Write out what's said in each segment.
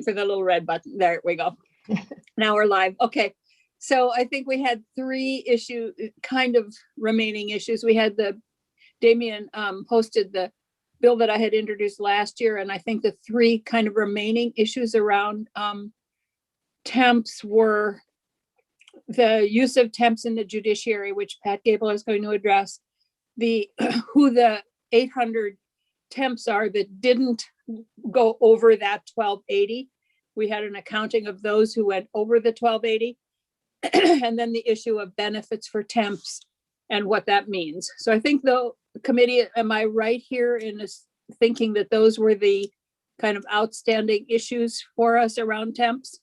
for the little red button. There we go. Now we're live. Okay. So I think we had three kind of remaining issues. We had Damien posted the bill that I had introduced last year. And I think the three kind of remaining issues around temps were the use of temps in the judiciary, which Pat Gable is going to address, who the 800 temps are that didn't go over that 1280. We had an accounting of those who went over the 1280. And then the issue of benefits for temps and what that means. So I think the committee, am I right here in this thinking that those were the kind of outstanding issues for us around temps?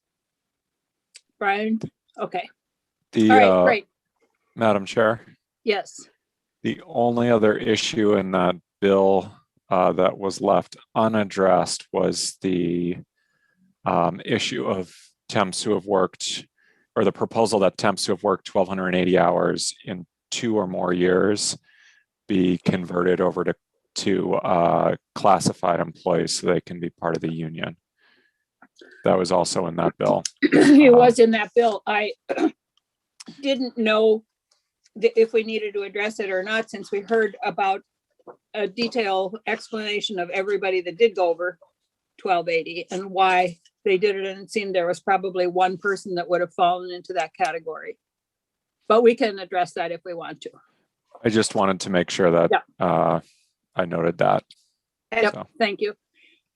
Brian? Okay. All right, great. Madam Chair? Yes. The only other issue in that bill that was left unaddressed was the issue of temps who have worked, or the proposal that temps who have worked 1,280 hours in 2 or more years be converted over to classified employees so they can be part of the union. That was also in that bill. It was in that bill. I didn't know if we needed to address it or not, since we heard about a detailed explanation of everybody that did go over 1280 and why they did it. And it seemed there was probably one person that would have fallen into that category. But we can address that if we want to. I just wanted to make sure that I noted that. Yep, so. Thank you.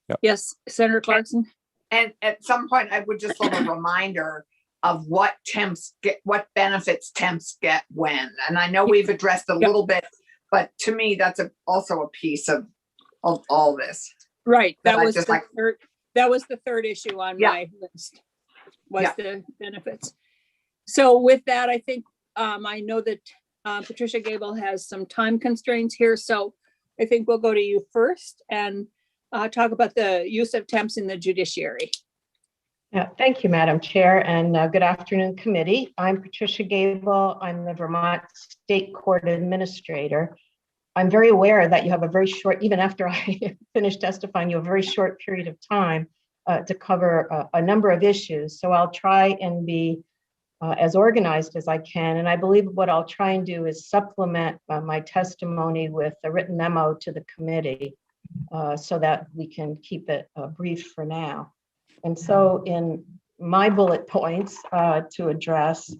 Yep. Yes, Senator Clarkson. And at some point, I would just want a reminder of what temps get, what benefits temps get when. And I know we've addressed a little bit, but to me, that's also a piece of all this. Right. That was the third issue on my list, was the benefits. So with that, I think I know that Patricia Gable has some time constraints here. So I think we'll go to you first and talk about the use of temps in the judiciary. Yeah, thank you, Madam Chair, and good afternoon, committee. I'm Patricia Gable. I'm the Vermont State Court Administrator. I'm very aware that you have a very short, even after I finish testifying, you have a very short period of time to cover a number of issues. So I'll try and be as organized as I can. And I believe what I'll try and do is supplement my testimony with a written memo to the committee so that we can keep it brief for now. And so in my bullet points to address,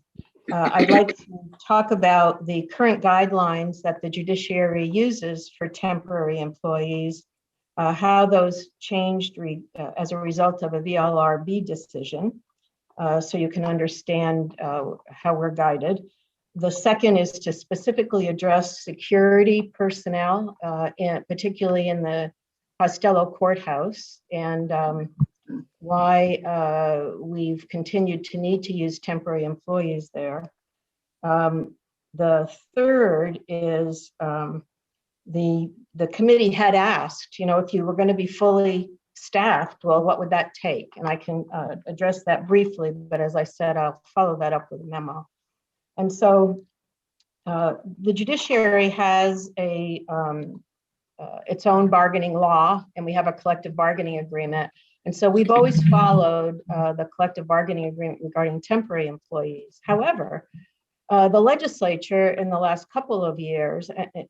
I'd like to talk about the current guidelines that the judiciary uses for temporary employees, how those changed as a result of a VLRB decision, so you can understand how we're guided. The second is to specifically address security personnel, particularly in the Costello Courthouse, and why we've continued to need to use temporary employees there. The third is the committee had asked, if you were going to be fully staffed, well, what would that take? And I can address that briefly, but as I said, I'll follow that up with a memo. And so the judiciary has its own bargaining law, and we have a collective bargaining agreement. And so we've always followed the collective bargaining agreement regarding temporary employees. However, the legislature in the last couple of years,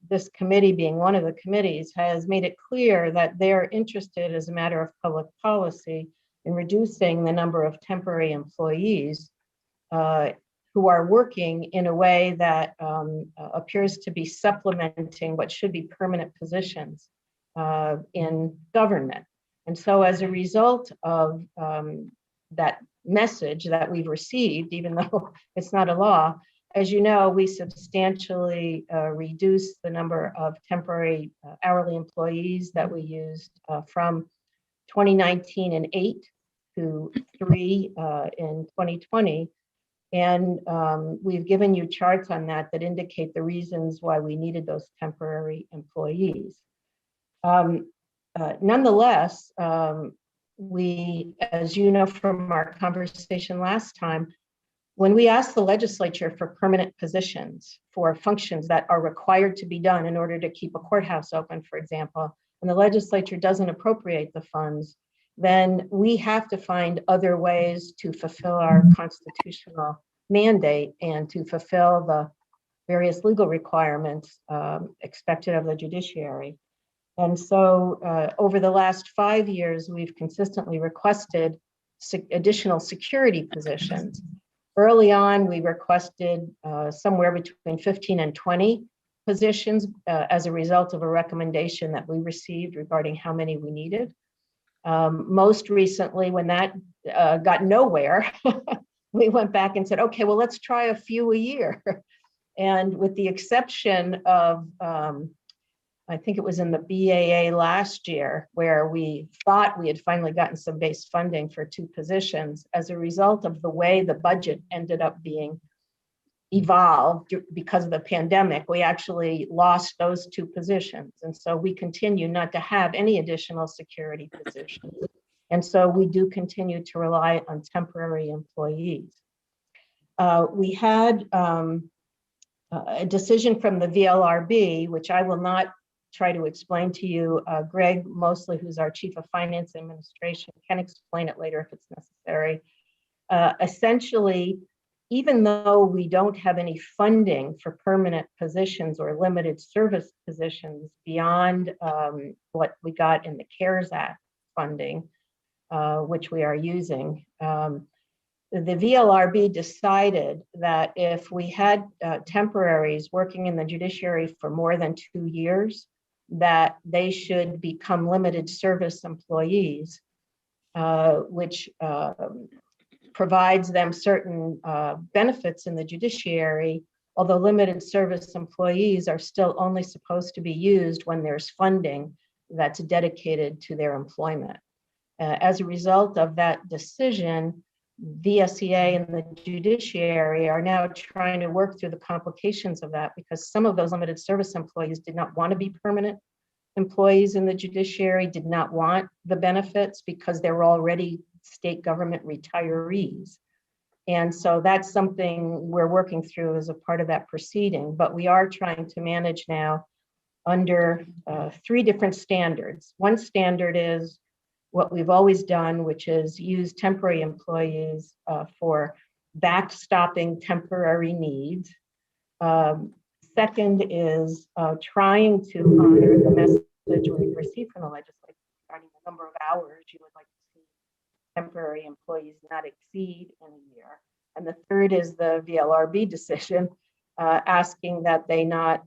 this committee being one of the committees, has made it clear that they're interested as a matter of public policy in reducing the number of temporary employees who are working in a way that appears to be supplementing what should be permanent positions in government. And so as a result of that message that we've received, even though it's not a law, as you know, we substantially reduced the number of temporary hourly employees that we used from 2019 and 8 to 3 in 2020. And we've given you charts on that indicate the reasons why we needed those temporary employees. Nonetheless, we, as you know from our conversation last time, when we asked the legislature for permanent positions for functions that are required to be done in order to keep a courthouse open, for example, and the legislature doesn't appropriate the funds, then we have to find other ways to fulfill our constitutional mandate and to fulfill the various legal requirements expected of the judiciary. And so over the last 5 years, we've consistently requested additional security positions. Early on, we requested somewhere between 15 and 20 positions as a result of a recommendation that we received regarding how many we needed. Most recently, when that got nowhere, we went back and said, okay, well, let's try a few a year. And with the exception of, I think it was in the BAA last year, where we thought we had finally gotten some base funding for 2 positions, as a result of the way the budget ended up being evolved because of the pandemic, we actually lost those 2 positions. And so we continue not to have any additional security positions. And so we do continue to rely on temporary employees. We had a decision from the VLRB, which I will not try to explain to you. Greg Mosley, who's our Chief of Finance Administration, can explain it later if it's necessary. Essentially, even though we don't have any funding for permanent positions or limited service positions beyond what we got in the CARES Act funding, which we are using, the VLRB decided that if we had temporaries working in the judiciary for more than 2 years, that they should become limited service employees, which provides them certain benefits in the judiciary, although limited service employees are still only supposed to be used when there's funding that's dedicated to their employment. As a result of that decision, VSEA and the judiciary are now trying to work through the complications of that, because some of those limited service employees did not want to be permanent employees in the judiciary, did not want the benefits because they were already state government retirees. And so that's something we're working through as a part of that proceeding, but we are trying to manage now under 3 different standards. One standard is what we've always done, which is use temporary employees for backstopping temporary needs. Second is trying to honor the message we've received from the legislature regarding the number of hours you would like to see temporary employees not exceed in a year. And the third is the VLRB decision asking that they not,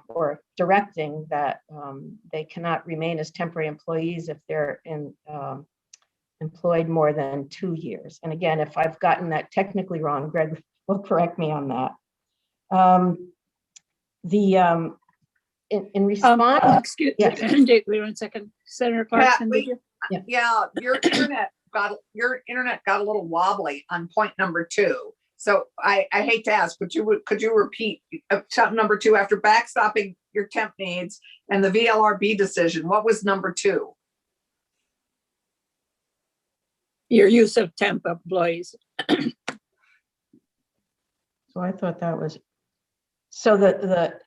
or directing that they cannot remain as temporary employees if they're employed more than 2 years. And again, if I've gotten that technically wrong, Greg will correct me on that. In response, excuse yes. me, wait 1 second. Senator Clarkson, did you? Yeah, your internet got a little wobbly on point number 2. So I hate to ask, but could you repeat number 2 after backstopping your temp needs and the VLRB decision? What was number 2? Your use of temp employees. So I thought that was, so the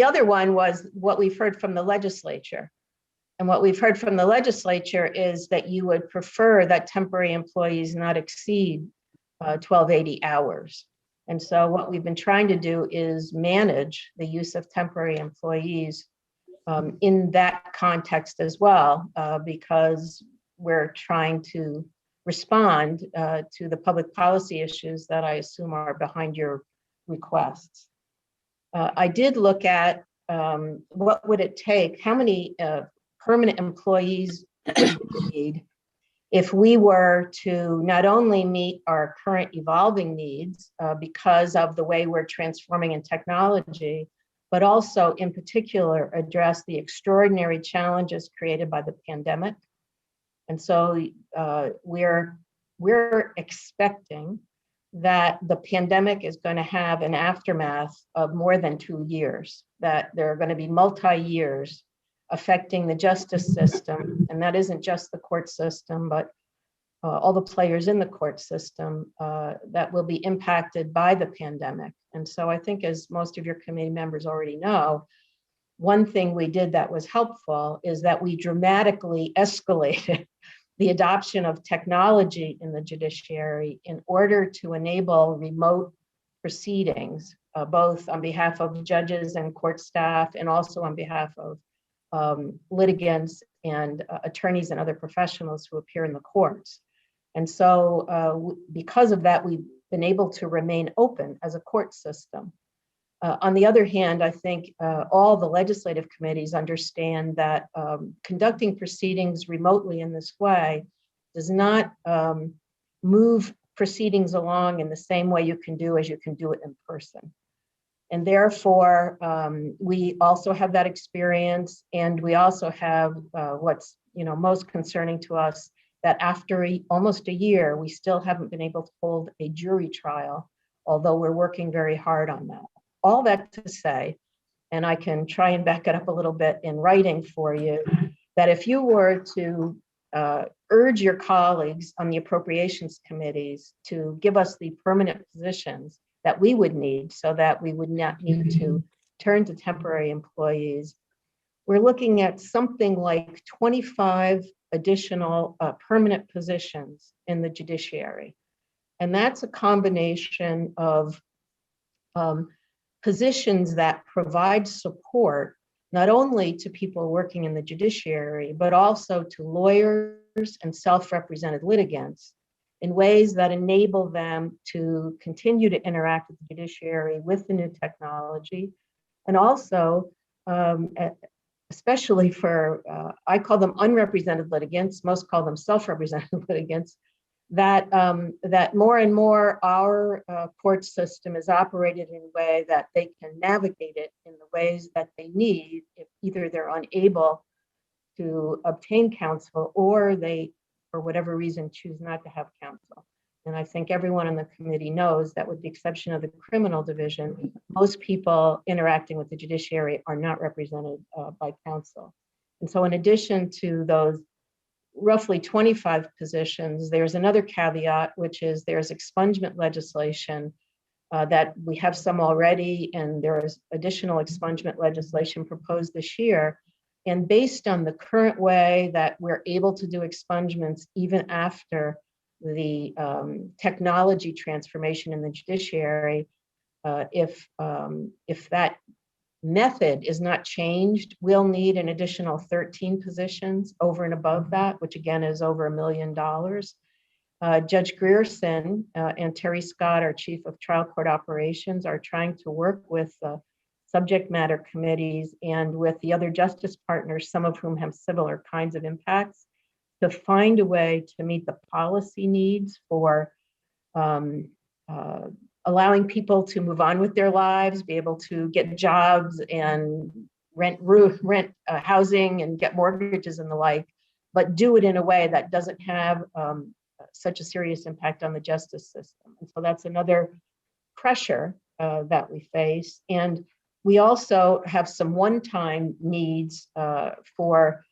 other one was what we've heard from the legislature. And what we've heard from the legislature is that you would prefer that temporary employees not exceed 1280 hours. And so what we've been trying to do is manage the use of temporary employees in that context as well, because we're trying to respond to the public policy issues that I assume are behind your requests. I did look at what would it take, how many permanent employees would we need if we were to not only meet our current evolving needs because of the way we're transforming in technology, but also in particular address the extraordinary challenges created by the pandemic. And so we're expecting that the pandemic is going to have an aftermath of more than 2 years, that there are going to be multi-years affecting the justice system. And that isn't just the court system, but all the players in the court system that will be impacted by the pandemic. And so I think, as most of your committee members already know, one thing we did that was helpful is that we dramatically escalated the adoption of technology in the judiciary in order to enable remote proceedings, both on behalf of judges and court staff, and also on behalf of litigants and attorneys and other professionals who appear in the courts. And so because of that, we've been able to remain open as a court system. On the other hand, I think all the legislative committees understand that conducting proceedings remotely in this way does not move proceedings along in the same way you can do it in person. And therefore, we also have that experience, and we also have what's most concerning to us, that after almost a year, we still haven't been able to hold a jury trial, although we're working very hard on that. All that to say, and I can try and back it up a little bit in writing for you, that if you were to urge your colleagues on the appropriations committees to give us the permanent positions that we would need so that we would not need to turn to temporary employees, we're looking at something like 25 additional permanent positions in the judiciary. And that's a combination of positions that provide support not only to people working in the judiciary, but also to lawyers and self-represented litigants in ways that enable them to continue to interact with the judiciary with the new technology. And also, especially for, I call them unrepresented litigants, most call them self-represented litigants, that more and more our court system is operated in a way that they can navigate it in the ways that they need if either they're unable to obtain counsel or they, for whatever reason, choose not to have counsel. And I think everyone on the committee knows that with the exception of the criminal division, most people interacting with the judiciary are not represented by counsel. And so in addition to those roughly 25 positions, there's another caveat, which is there's expungement legislation that we have some already, and there is additional expungement legislation proposed this year. And based on the current way that we're able to do expungements, even after the technology transformation in the judiciary, if that method is not changed, we'll need an additional 13 positions over and above that, which again is over $1 million. Judge Grierson and Terry Scott, our Chief of Trial Court Operations, are trying to work with subject matter committees and with the other justice partners, some of whom have similar kinds of impacts, to find a way to meet the policy needs for allowing people to move on with their lives, be able to get jobs and rent housing and get mortgages and the like, but do it in a way that doesn't have such a serious impact on the justice system. And so that's another pressure that we face. And we also have some one-time needs for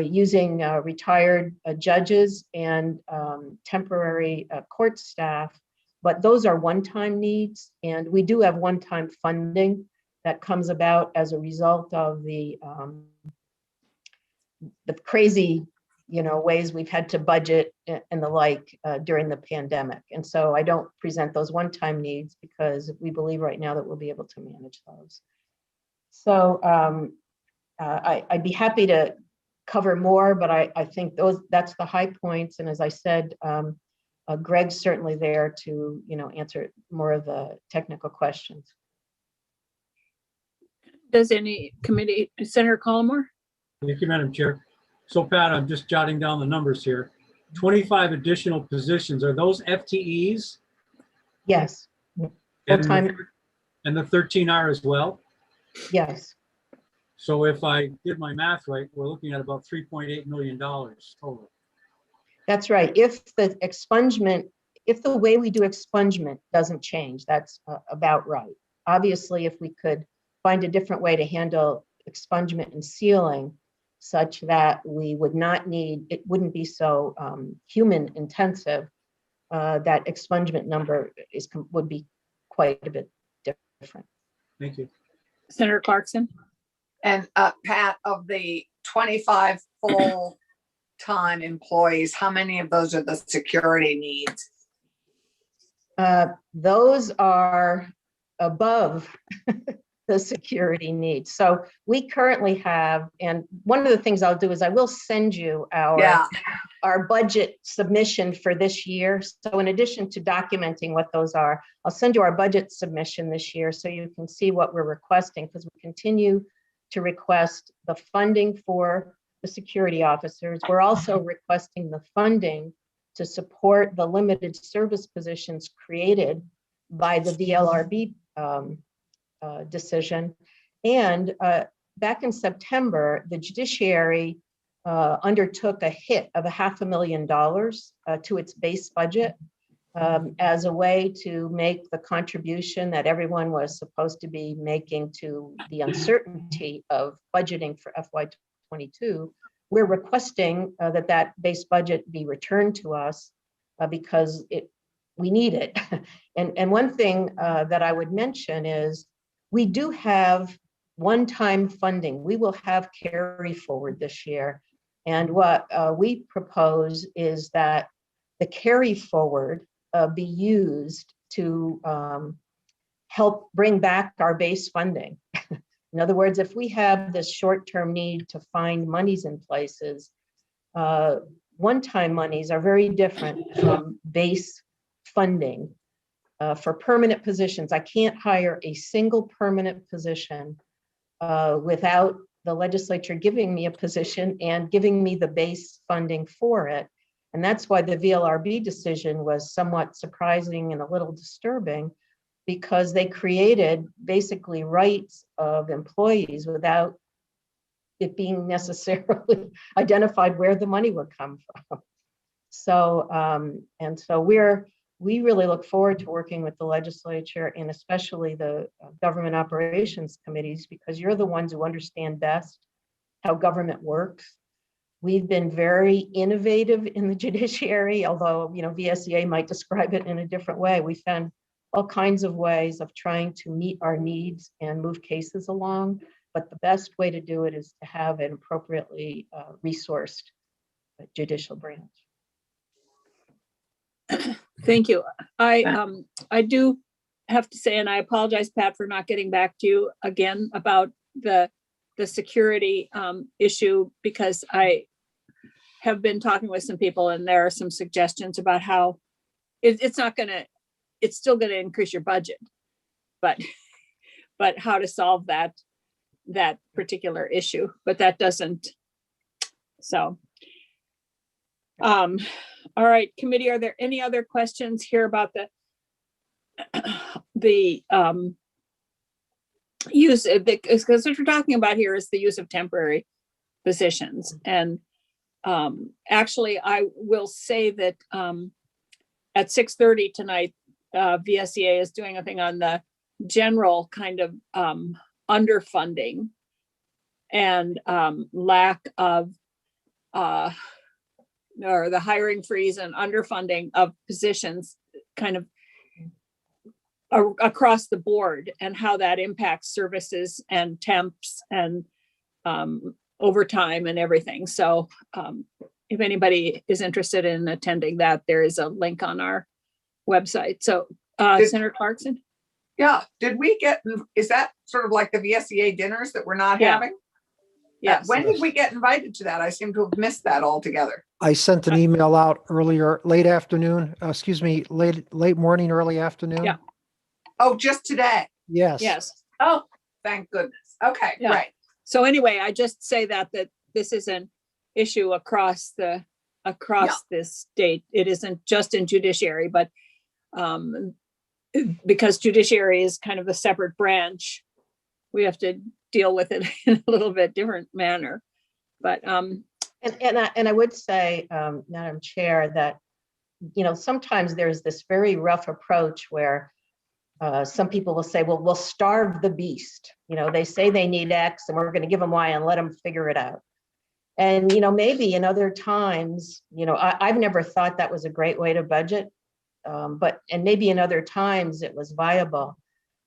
using retired judges and temporary court staff, but those are one-time needs. And we do have one-time funding that comes about as a result of the crazy ways we've had to budget and the like during the pandemic. And so I don't present those one-time needs because we believe right now that we'll be able to manage those. So I'd be happy to cover more, but I think that's the high points. And as I said, Greg's certainly there to answer more of the technical questions. Does any committee, Senator Collmore? Thank you, Madam Chair. So Pat, I'm just jotting down the numbers here. 25 additional positions. Are those FTEs? Yes. Full-time. And the 13 are as well? Yes. So if I did my math right, we're looking at about $3.8 million total. That's right. If the way we do expungement doesn't change, that's about right. Obviously, if we could find a different way to handle expungement and sealing such that we would not need, it wouldn't be so human intensive, that expungement number would be quite a bit different. Thank you. Senator Clarkson? And Pat, of the 25 full-time employees, how many of those are the security needs? Those are above the security needs. So we currently have, and one of the things I'll do is I will send you our budget submission for this year. So in addition to documenting what those are, I'll send you our budget submission this year so you can see what we're requesting, because we continue to request the funding for the security officers. We're also requesting the funding to support the limited service positions created by the VLRB decision. And back in September, the judiciary undertook a hit of $500,000 to its base budget as a way to make the contribution that everyone was supposed to be making to the uncertainty of budgeting for FY22. We're requesting that base budget be returned to us because we need it. And one thing that I would mention is we do have one-time funding. We will have carry forward this year. And what we propose is that the carry forward be used to help bring back our base funding. In other words, if we have this short-term need to find monies in places, one-time monies are very different from base funding. For permanent positions, I can't hire a single permanent position without the legislature giving me a position and giving me the base funding for it. And that's why the VLRB decision was somewhat surprising and a little disturbing, because they created basically rights of employees without it being necessarily identified where the money would come from. So, and so we really look forward to working with the legislature and especially the government operations committees, because you're the ones who understand best how government works. We've been very innovative in the judiciary, although, VSEA might describe it in a different way. We found all kinds of ways of trying to meet our needs and move cases along. But the best way to do it is to have an appropriately resourced judicial branch. Thank you. I do have to say, and I apologize, Pat, for not getting back to you again about the security issue, because I have been talking with some people and there are some suggestions about how it's still gonna increase your budget, but how to solve that particular issue, but that doesn't. So, all right, committee, are there any other questions here about the use of because what we're talking about here is the use of temporary positions. And actually, I will say that at 6:30 tonight, VSEA is doing a thing on the general kind of underfunding and lack of or the hiring freeze and underfunding of positions kind of across the board, and how that impacts services and temps and overtime and everything. So if anybody is interested in attending that, there is a link on our website. So Senator Clarkson? Yeah, is that sort of like the VSEA dinners that we're not having? Yes. When did we get invited to that? I seem to have missed that altogether. I sent an email out earlier, late morning, early afternoon. Yeah. Oh, just today? Yes. Yes. Oh, thank goodness. Okay, Yeah. right. So anyway, I just say that this is an issue across this state. It isn't just in judiciary, but because judiciary is kind of a separate branch, we have to deal with it in a little bit different manner. But and I would say, Madam Chair, that sometimes there's this very rough approach where some people will say, well, we'll starve the beast. They say they need X and we're going to give them Y and let them figure it out. And maybe in other times, I've never thought that was a great way to budget, and maybe in other times it was viable.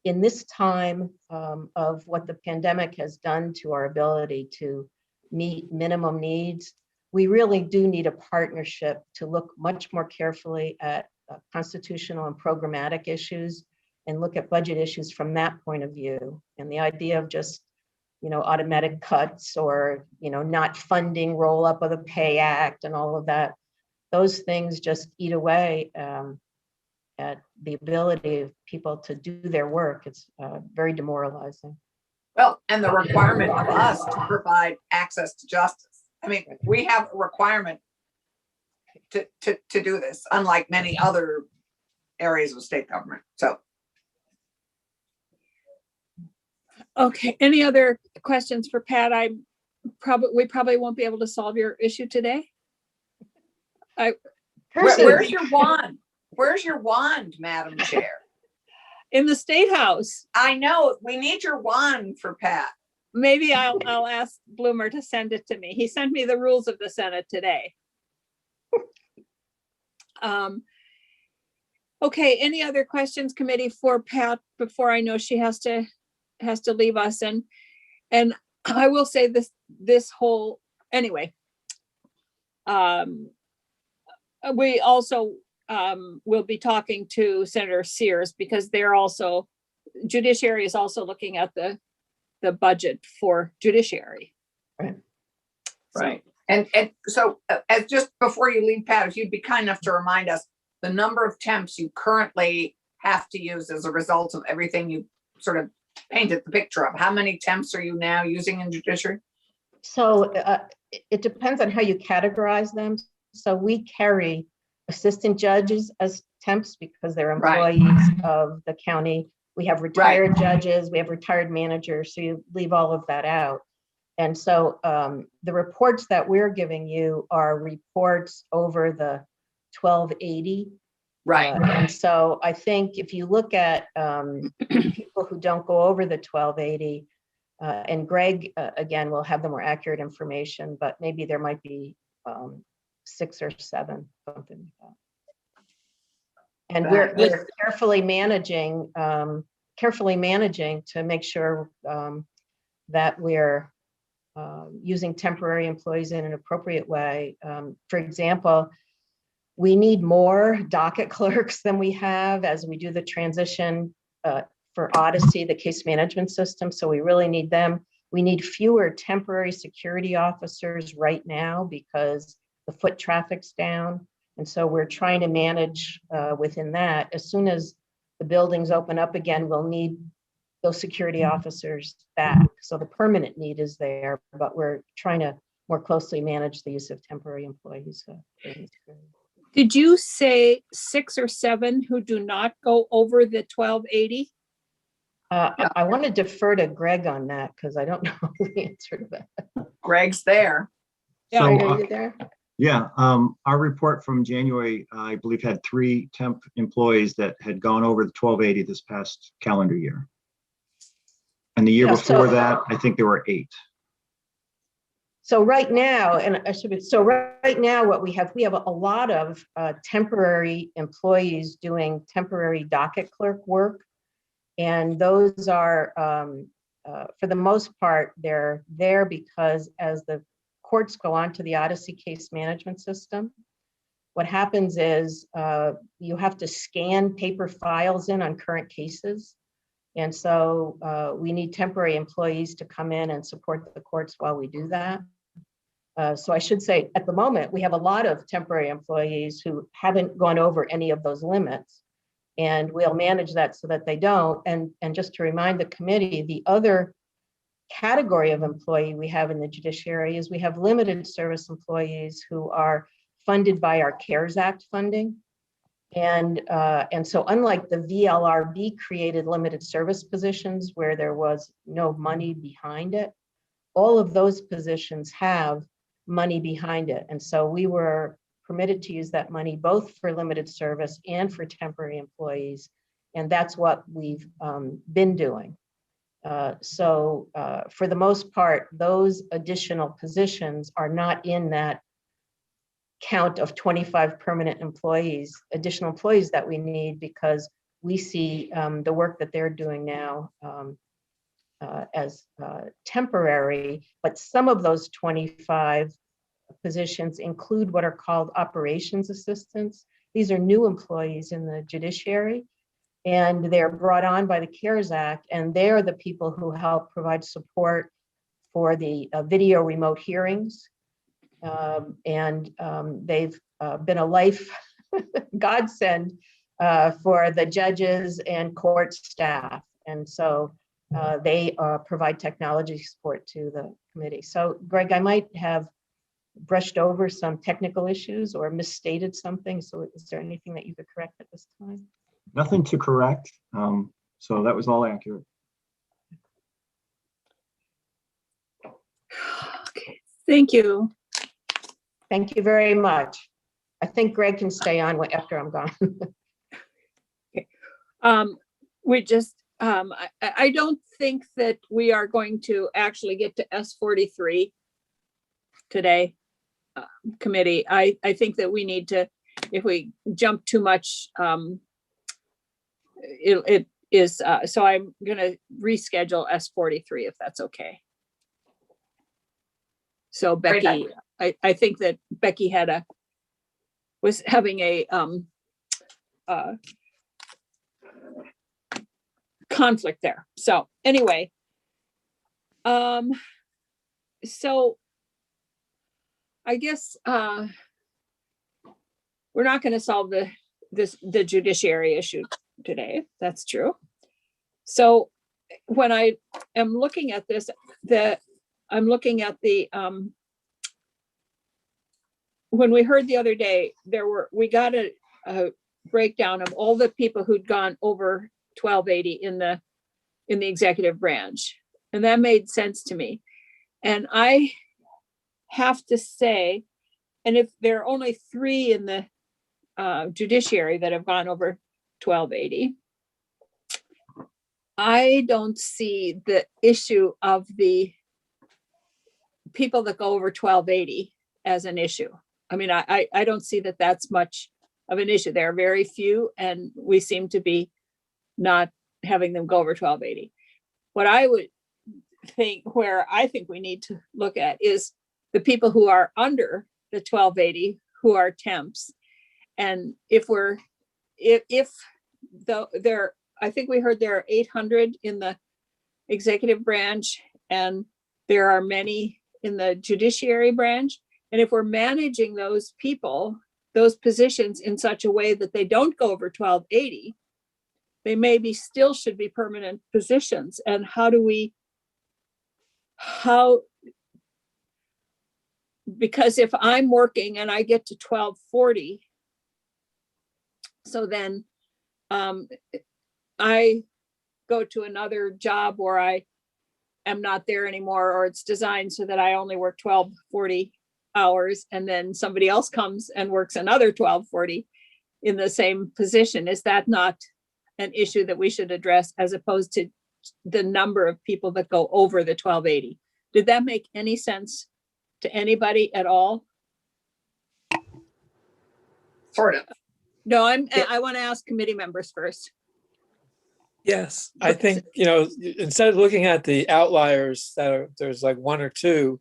in this time of what the pandemic has done to our ability to meet minimum needs, we really do need a partnership to look much more carefully at constitutional and programmatic issues and look at budget issues from that point of view. And the idea of just, automatic cuts or, not funding roll up of the Pay Act and all of that, those things just eat away at the ability of people to do their work. It's very demoralizing. Well, and the requirement of us to provide access to justice. I mean, we have a requirement to do this, unlike many other areas of state government. So. Okay, any other questions for Pat? We probably won't be able to solve your issue today. Where's your wand? Where's your wand, Madam Chair? In the State House. I know, we need your wand for Pat. Maybe I'll ask Bloomer to send it to me. He sent me the rules of the Senate today. Okay, any other questions, committee, for Pat before I know she has to leave us? And I will say this whole, anyway, we also will be talking to Senator Sears, because Judiciary is also looking at the budget for Judiciary. Right. And so as just before you leave, Pat, if you'd be kind enough to remind us the number of temps you currently have to use as a result of everything you sort of painted the picture of. How many temps are you now using in Judiciary? So it depends on how you categorize them. So we carry assistant judges as temps because they're employees of the county. We have retired judges, we have retired managers, so you leave all of that out. And so the reports that we're giving you are reports over the 1280. Right. And so I think if you look at people who don't go over the 1280, and Greg, again, will have the more accurate information, but maybe there might be 6 or 7, something like that. And we're carefully managing to make sure that we're using temporary employees in an appropriate way. For example, we need more docket clerks than we have as we do the transition for Odyssey, the case management system. So we really need them. We need fewer temporary security officers right now because the foot traffic's down. And so we're trying to manage within that. As soon as the buildings open up again, we'll need those security officers back. So the permanent need is there, but we're trying to more closely manage the use of temporary employees. Did you say 6 or 7 who do not go over the 1280? I want to defer to Greg on that because I don't know the answer to that. Greg's there. Yeah, So, are you there? Yeah, our report from January, I believe, had 3 temp employees that had gone over the 1280 this past calendar year. And the year before that, I think there were 8. So right now, right now, what we have a lot of temporary employees doing temporary docket clerk work. And those are, for the most part, they're there because as the courts go on to the Odyssey case management system, what happens is you have to scan paper files in on current cases. And so we need temporary employees to come in and support the courts while we do that. So I should say at the moment, we have a lot of temporary employees who haven't gone over any of those limits. And we'll manage that so that they don't. And just to remind the committee, the other category of employee we have in the judiciary is we have limited service employees who are funded by our CARES Act funding. And so unlike the VLRB created limited service positions where there was no money behind it, all of those positions have money behind it. And so we were permitted to use that money both for limited service and for temporary employees. And that's what we've been doing. So for the most part, those additional positions are not in that count of 25 permanent employees, additional employees that we need, because we see the work that they're doing now as temporary, but some of those 25 positions include what are called operations assistants. These are new employees in the judiciary, and they're brought on by the CARES Act, and they're the people who help provide support for the video remote hearings. They've been a life godsend for the judges and court staff. And so they provide technology support to the committee. So Greg, I might have brushed over some technical issues or misstated something. So is there anything that you could correct at this time? Nothing to correct. So that was all accurate. Okay, thank you. Thank you very much. I think Greg can stay on after I'm gone. We just, I don't think that we are going to actually get to S43 today, committee. I think that we need to, if we jump too much, it is, so I'm gonna reschedule S43 if that's okay. So Becky, I think that Becky was having a conflict there. So anyway, so I guess we're not going to solve the judiciary issue today. That's true. So when I am looking at this, I'm looking at the when we heard the other day, we got a breakdown of all the people who'd gone over 1280 in the executive branch, and that made sense to me. And I have to say, and if there are only 3 in the judiciary that have gone over 1280, I don't see the issue of the people that go over 1280 as an issue. I mean, I don't see that that's much of an issue. There are very few, and we seem to be not having them go over 1280. What I would think, where I think we need to look at is the people who are under the 1280 who are temps. And I think we heard there are 800 in the executive branch, and there are many in the judiciary branch. And if we're managing those people, those positions in such a way that they don't go over 1280, they maybe still should be permanent positions. And because if I'm working and I get to 1240, so then I go to another job or I am not there anymore, or it's designed so that I only work 1240 hours, and then somebody else comes and works another 1240 in the same position. Is that not an issue that we should address, as opposed to the number of people that go over the 1280? Did that make any sense to anybody at all? Sort of. No, I want to ask committee members first. Yes, I think, instead of looking at the outliers there's like 1 or 2,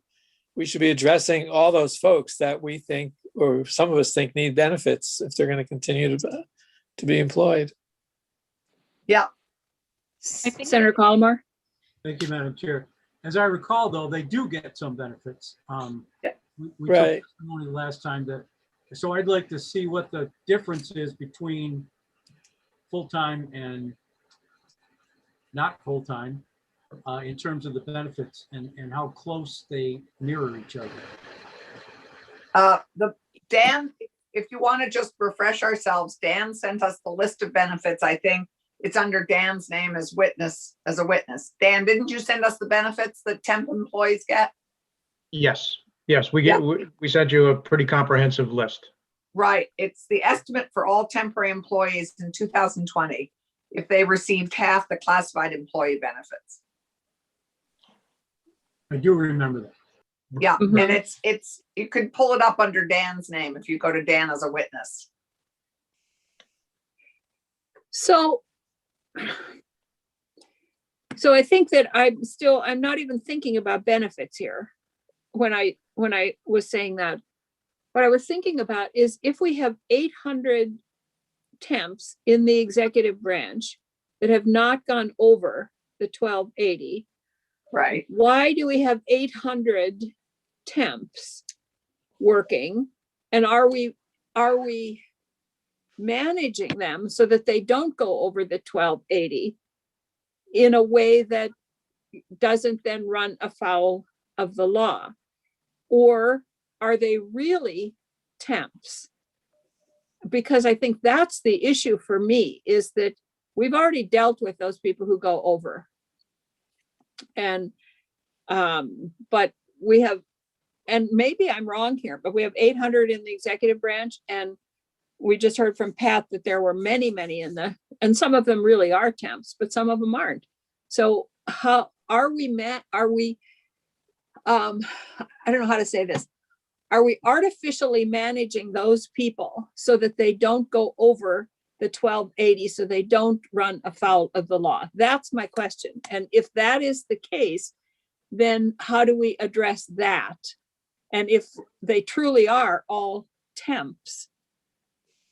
we should be addressing all those folks that we think, or some of us think, need benefits if they're going to continue to be employed. Yeah. Senator Colmar? Thank you, Madam Chair. As I recall, though, they do get some benefits. We Right. took testimony last time so I'd like to see what the difference is between full-time and not full-time in terms of the benefits and how close they mirror each other. Dan, if you want to just refresh ourselves, Dan sent us the list of benefits. I think it's under Dan's name as a witness. Dan, didn't you send us the benefits that temp employees get? Yes, we sent you a pretty comprehensive list. Right. It's the estimate for all temporary employees in 2020 if they received half the classified employee benefits. I do remember that. Yeah, Mhm. and it's you could pull it up under Dan's name if you go to Dan as a witness. So So I think that I'm not even thinking about benefits here when I was saying that. What I was thinking about is if we have 800 temps in the executive branch that have not gone over the 1280, Right. why do we have 800 temps working? And are we managing them so that they don't go over the 1280 in a way that doesn't then run afoul of the law? Or are they really temps? Because I think that's the issue for me, is that we've already dealt with those people who go over. And, but we have, and maybe I'm wrong here, but we have 800 in the executive branch, and we just heard from Pat that there were many in and some of them really are temps, but some of them aren't. So how are we I don't know how to say this. Are we artificially managing those people so that they don't go over the 1280, so they don't run afoul of the law? That's my question. And if that is the case, then how do we address that? And if they truly are all temps,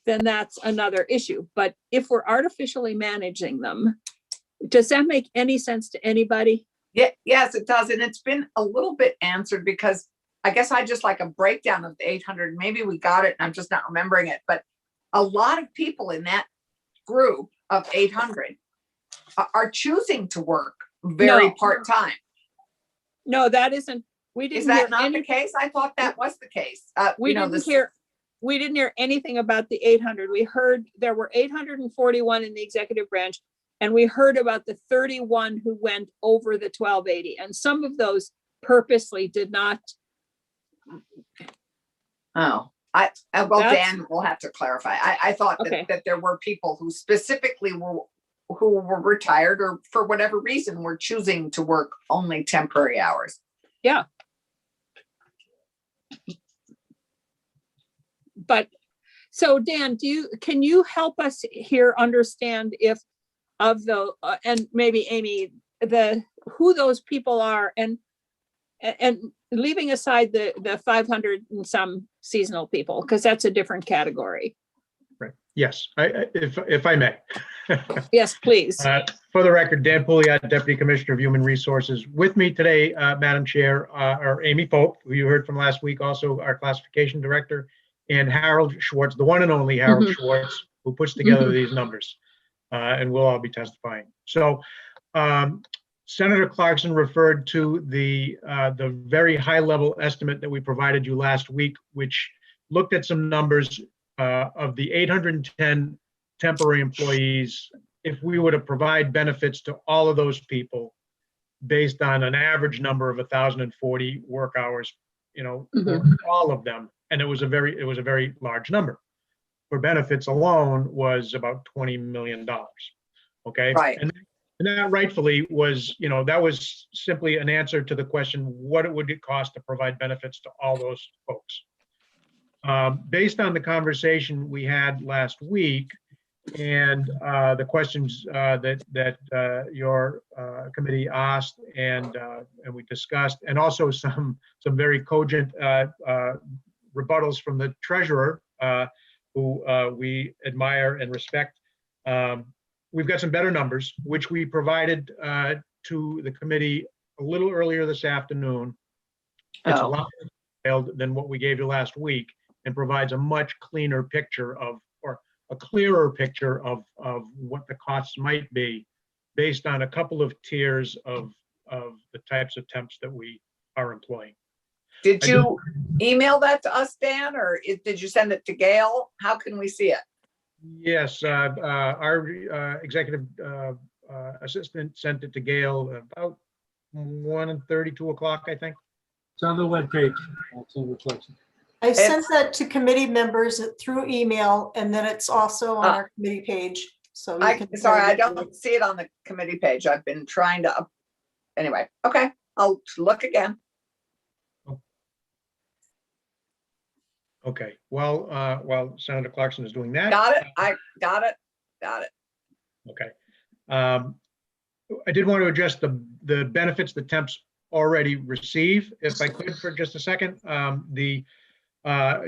then that's another issue. But if we're artificially managing them, does that make any sense to anybody? Yeah, yes, it does. And it's been a little bit answered, because I guess I just like a breakdown of the 800. Maybe we got it and I'm just not remembering it. But a lot of people in that group of 800 are choosing to work very part-time. No, that isn't. We didn't. Is that hear not any, the case? I thought that was the case. we didn't hear anything about the 800. We heard there were 841 in the executive branch, and we heard about the 31 who went over the 1280, and some of those purposely did not. Oh, Dan will have to clarify. I thought that there were people who specifically were retired, or for whatever reason were choosing to work only temporary hours. Yeah. But so Dan, can you help us here understand if of the and maybe Amy, who those people are, and leaving aside the 500 and some seasonal people, because that's a different category. Right. Yes, if I may. Yes, please. For the record, Dan Pouliot, Deputy Commissioner of Human Resources. With me today, Madam Chair, are Amy Pope, who you heard from last week, also our Classification Director, and Harold Schwartz, the one and only Harold Schwartz, who puts together these numbers, and we'll all be testifying. So Senator Clarkson referred to the very high-level estimate that we provided you last week, which looked at some numbers of the 810 temporary employees. If we were to provide benefits to all of those people based on an average number of 1,040 work hours, for all of them, and it was a very large number. For benefits alone was about $20 million. Okay, right. And that rightfully was, that was simply an answer to the question, what would it cost to provide benefits to all those folks? Based on the conversation we had last week and the questions that your committee asked and we discussed, and also some very cogent rebuttals from the treasurer, who we admire and respect. We've got some better numbers, which we provided to the committee a little earlier this afternoon. It's a lot more detailed than what we gave you last week, and provides a much cleaner picture of, or a clearer picture of what the costs might be based on a couple of tiers of the types of temps that we are employing. Did you email that to us, Dan, or did you send it to Gail? How can we see it? Yes, our executive assistant sent it to Gail about 1:30, 2 o'clock, I think. It's on the webpage. I sent that to committee members through email, and then it's also on our committee page. So you can. Sorry, I don't see it on the committee page. I've been trying to. Anyway, okay, I'll look again. Okay, well, while Senator Clarkson is doing that. Got it. I got it. Got it. Okay. I did want to address the benefits that temps already receive, if I could for just a second.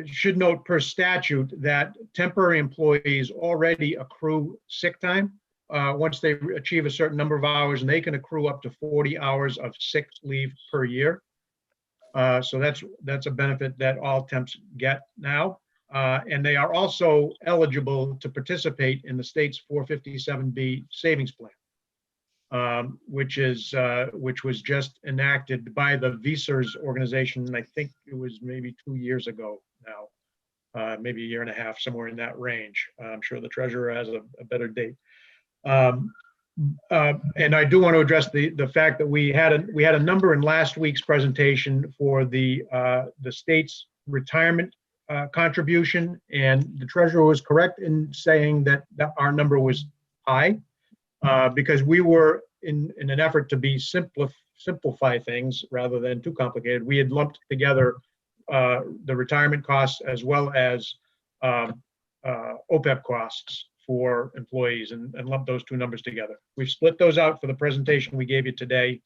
Should note per statute that temporary employees already accrue sick time once they achieve a certain number of hours, and they can accrue up to 40 hours of sick leave per year. So that's a benefit that all temps get now. And they are also eligible to participate in the state's 457B savings plan, which was just enacted by the VSERS organization. And I think it was maybe 2 years ago now, maybe a year and a half, somewhere in that range. I'm sure the treasurer has a better date. And I do want to address the fact that we had a number in last week's presentation for the state's retirement contribution, and the treasurer was correct in saying that our number was high because we were in an effort to be simplify things rather than too complicated. We had lumped together the retirement costs as well as OPEB costs for employees and lump those two numbers together. We've split those out for the presentation we gave you today.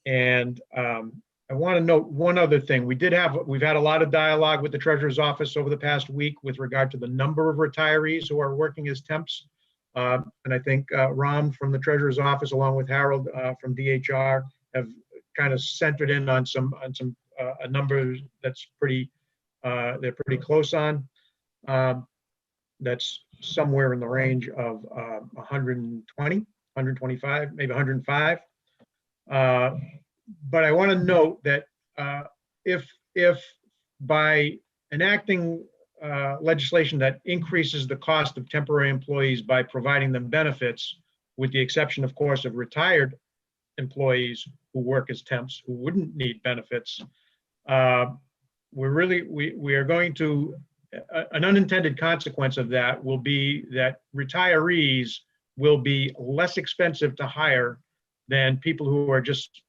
And I want to note one other thing. We've had a lot of dialogue with the treasurer's office over the past week with regard to the number of retirees who are working as temps. And I think Ram from the treasurer's office, along with Harold from DHR, have kind of centered in on a number that's they're pretty close on. That's somewhere in the range of 120, 125, maybe 105. But I want to note that if by enacting legislation that increases the cost of temporary employees by providing them benefits, with the exception, of course, of retired employees who work as temps who wouldn't need benefits, we are going to, an unintended consequence of that will be that retirees will be less expensive to hire than people who are just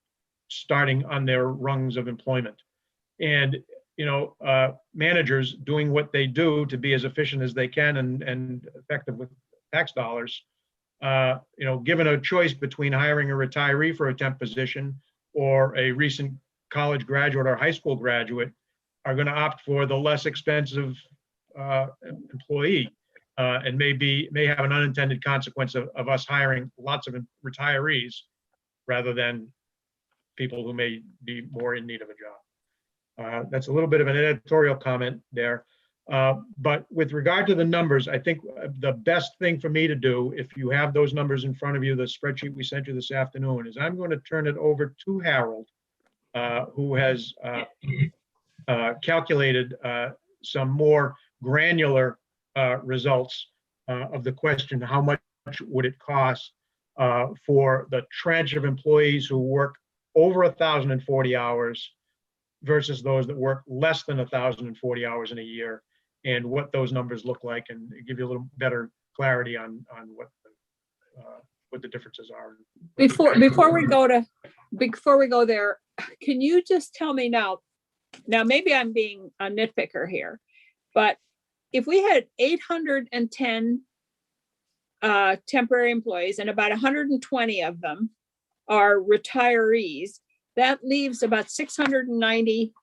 starting on their rungs of employment. And managers doing what they do to be as efficient as they can and effective with tax dollars, given a choice between hiring a retiree for a temp position or a recent college graduate or high school graduate, are going to opt for the less expensive employee, and may have an unintended consequence of us hiring lots of retirees rather than people who may be more in need of a job. That's a little bit of an editorial comment there. But with regard to the numbers, I think the best thing for me to do, if you have those numbers in front of you, the spreadsheet we sent you this afternoon, is I'm going to turn it over to Harold, who has calculated some more granular results of the question, how much would it cost for the tranche of employees who work over 1,040 hours versus those that work less than 1,040 hours in a year, and what those numbers look like, and give you a little better clarity on what the differences are. Before we go there, can you just tell me now maybe I'm being a nitpicker here, but if we had 810 temporary employees and about 120 of them are retirees, that leaves about 690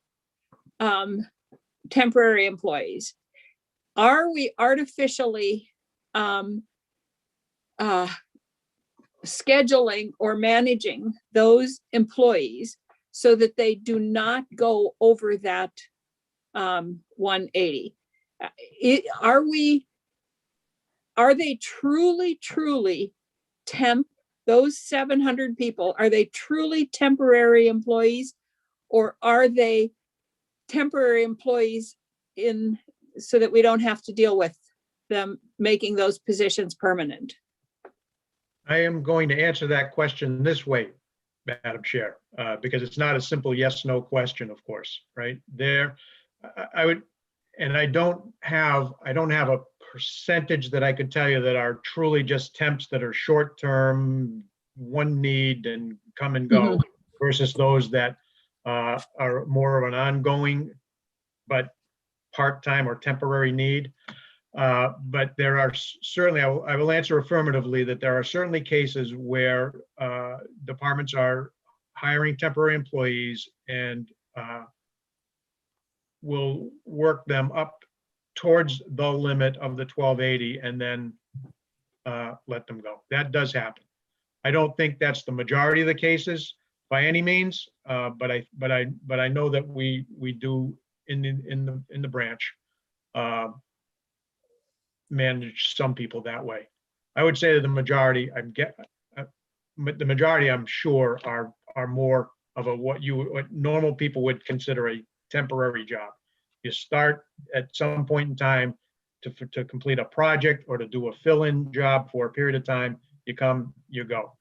temporary employees. Are we artificially scheduling or managing those employees so that they do not go over that 180? Are they truly temp? Those 700 people, are they truly temporary employees, or are they temporary employees so that we don't have to deal with them making those positions permanent? I am going to answer that question this way, Madam Chair, because it's not a simple yes/no question, of course, right? I don't have a percentage that I could tell you that are truly just temps that are short-term, one need and come and go, versus those that are more of an ongoing but part-time or temporary need. But there are certainly, I will answer affirmatively that there are certainly cases where departments are hiring temporary employees and will work them up towards the limit of the 1280 and then let them go. That does happen. I don't think that's the majority of the cases by any means, but I know that we do in the branch manage some people that way. I would say that the majority, the majority, I'm sure, are more of what normal people would consider a temporary job. You start at some point in time to complete a project or to do a fill-in job for a period of time. You come, you go.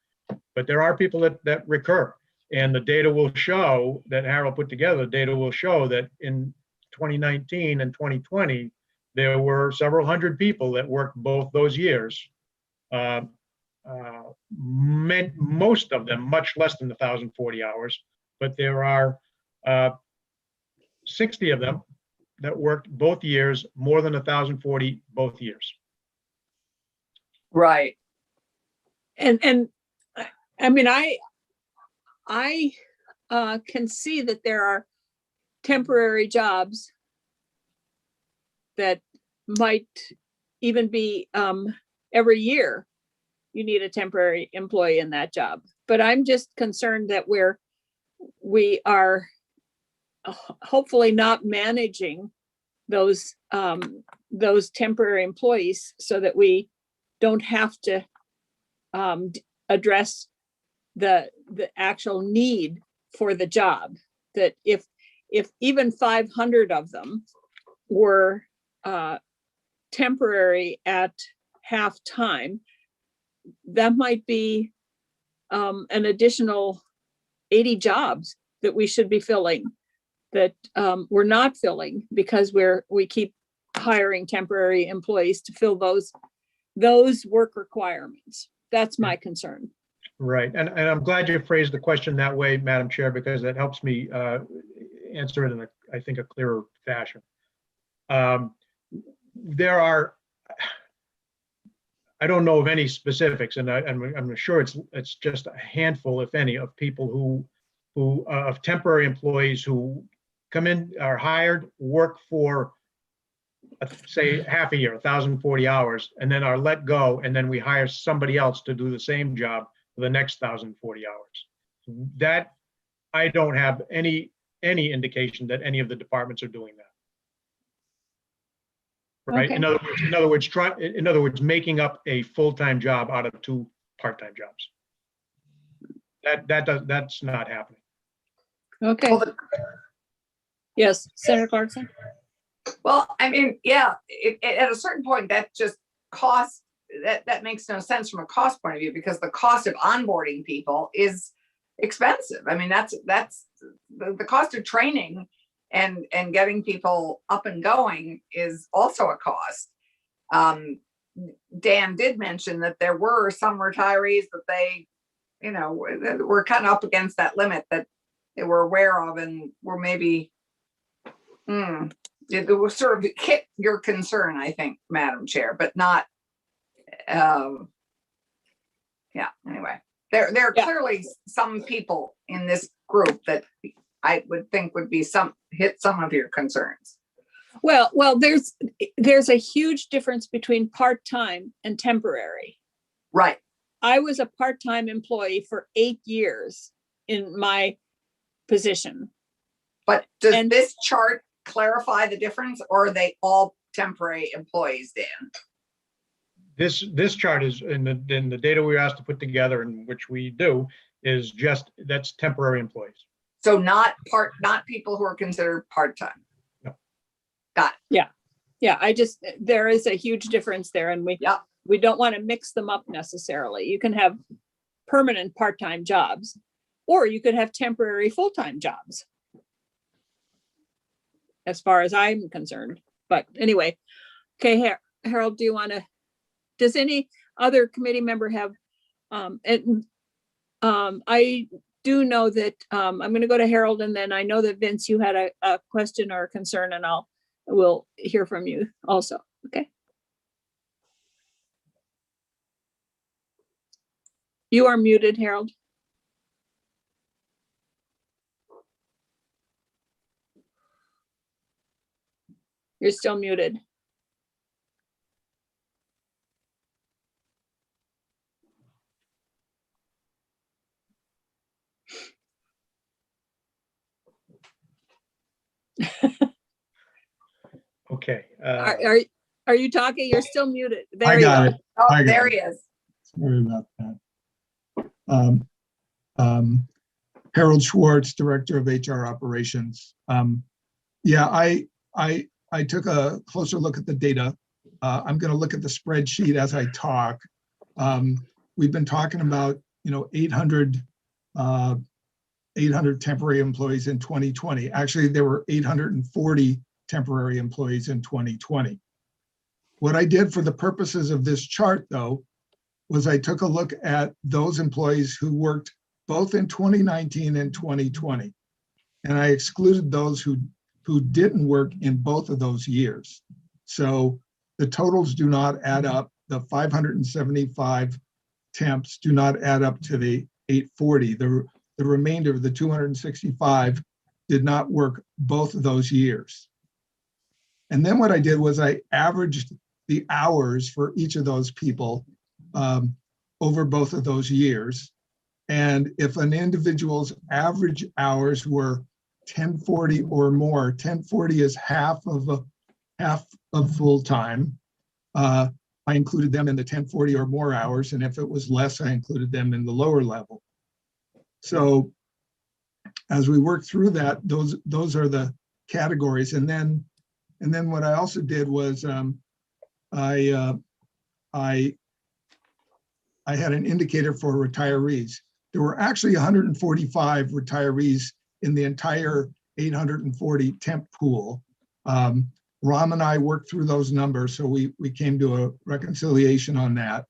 But there are people that recur, and the data will show that Harold put together. The data will show that in 2019 and 2020, there were several hundred people that worked both those years. Most of them much less than 1,040 hours, but there are 60 of them that worked both years, more than 1,040 both years. Right. And I mean, I can see that there are temporary jobs that might even be every year you need a temporary employee in that job. But I'm just concerned that we are hopefully not managing those temporary employees so that we don't have to address the actual need for the job. That if even 500 of them were temporary at half time, that might be an additional 80 jobs that we should be filling that we're not filling because we keep hiring temporary employees to fill those work requirements. That's my concern. Right, and I'm glad you phrased the question that way, Madam Chair, because that helps me answer it in I think a clearer fashion. There are, I don't know of any specifics, and I'm sure it's just a handful, if any, of people who of temporary employees who come in, are hired, work for say half a year, 1,040 hours, and then are let go, and then we hire somebody else to do the same job for the next 1,040 hours. That I don't have any indication that any of the departments are doing that. Right. Okay. In other words, making up a full-time job out of two part-time jobs. That's not happening. Okay. Well, Yes, Senator Clarkson. Well, I mean, yeah, at a certain point, that just cost, that makes no sense from a cost point of view, because the cost of onboarding people is expensive. I mean, that's the cost of training and getting people up and going is also a cost. Dan did mention that there were some retirees that they, were kind of up against that limit that they were aware of and were maybe, it was sort of hit your concern, I think, Madam Chair, but not, anyway. There are clearly some people in this group that I would think would be hit some of your concerns. Well, there's a huge difference between part-time and temporary. Right. I was a part-time employee for 8 years in my position. But does this chart clarify the difference, or are they all temporary employees, Dan? This chart is in the data we were asked to put together, and which we do, is that's temporary employees. So not people who are considered part-time. No. Got it. Yeah. There is a huge difference there, and we don't want to mix them up necessarily. You can have permanent part-time jobs, or you could have temporary full-time jobs, as far as I'm concerned. But anyway, okay, Harold, does any other committee member have, I do know that I'm going to go to Harold, and then I know that Vince, you had a question or a concern, and we'll hear from you also. Okay. You are muted, Harold. You're still muted. Okay. Are you talking? You're still muted. There I you got go. it. Oh, I got there it. he is. Sorry about that. Harold Schwartz, Director of HR Operations. Yeah, I took a closer look at the data. I'm going to look at the spreadsheet as I talk. We've been talking about, 800 temporary employees in 2020. Actually, there were 840 temporary employees in 2020. What I did for the purposes of this chart, though, was I took a look at those employees who worked both in 2019 and 2020. And I excluded those who didn't work in both of those years. So the totals do not add up. The 575 temps do not add up to the 840. The remainder of the 265 did not work both of those years. And then what I did was I averaged the hours for each of those people over both of those years. And if an individual's average hours were 1040 or more, 1040 is half of full time. I included them in the 1040 or more hours, and if it was less, I included them in the lower level. So as we work through that, those are the categories. And then what I also did was I had an indicator for retirees. There were actually 145 retirees in the entire 840 temp pool. Ram and I worked through those numbers, so we came to a reconciliation on that.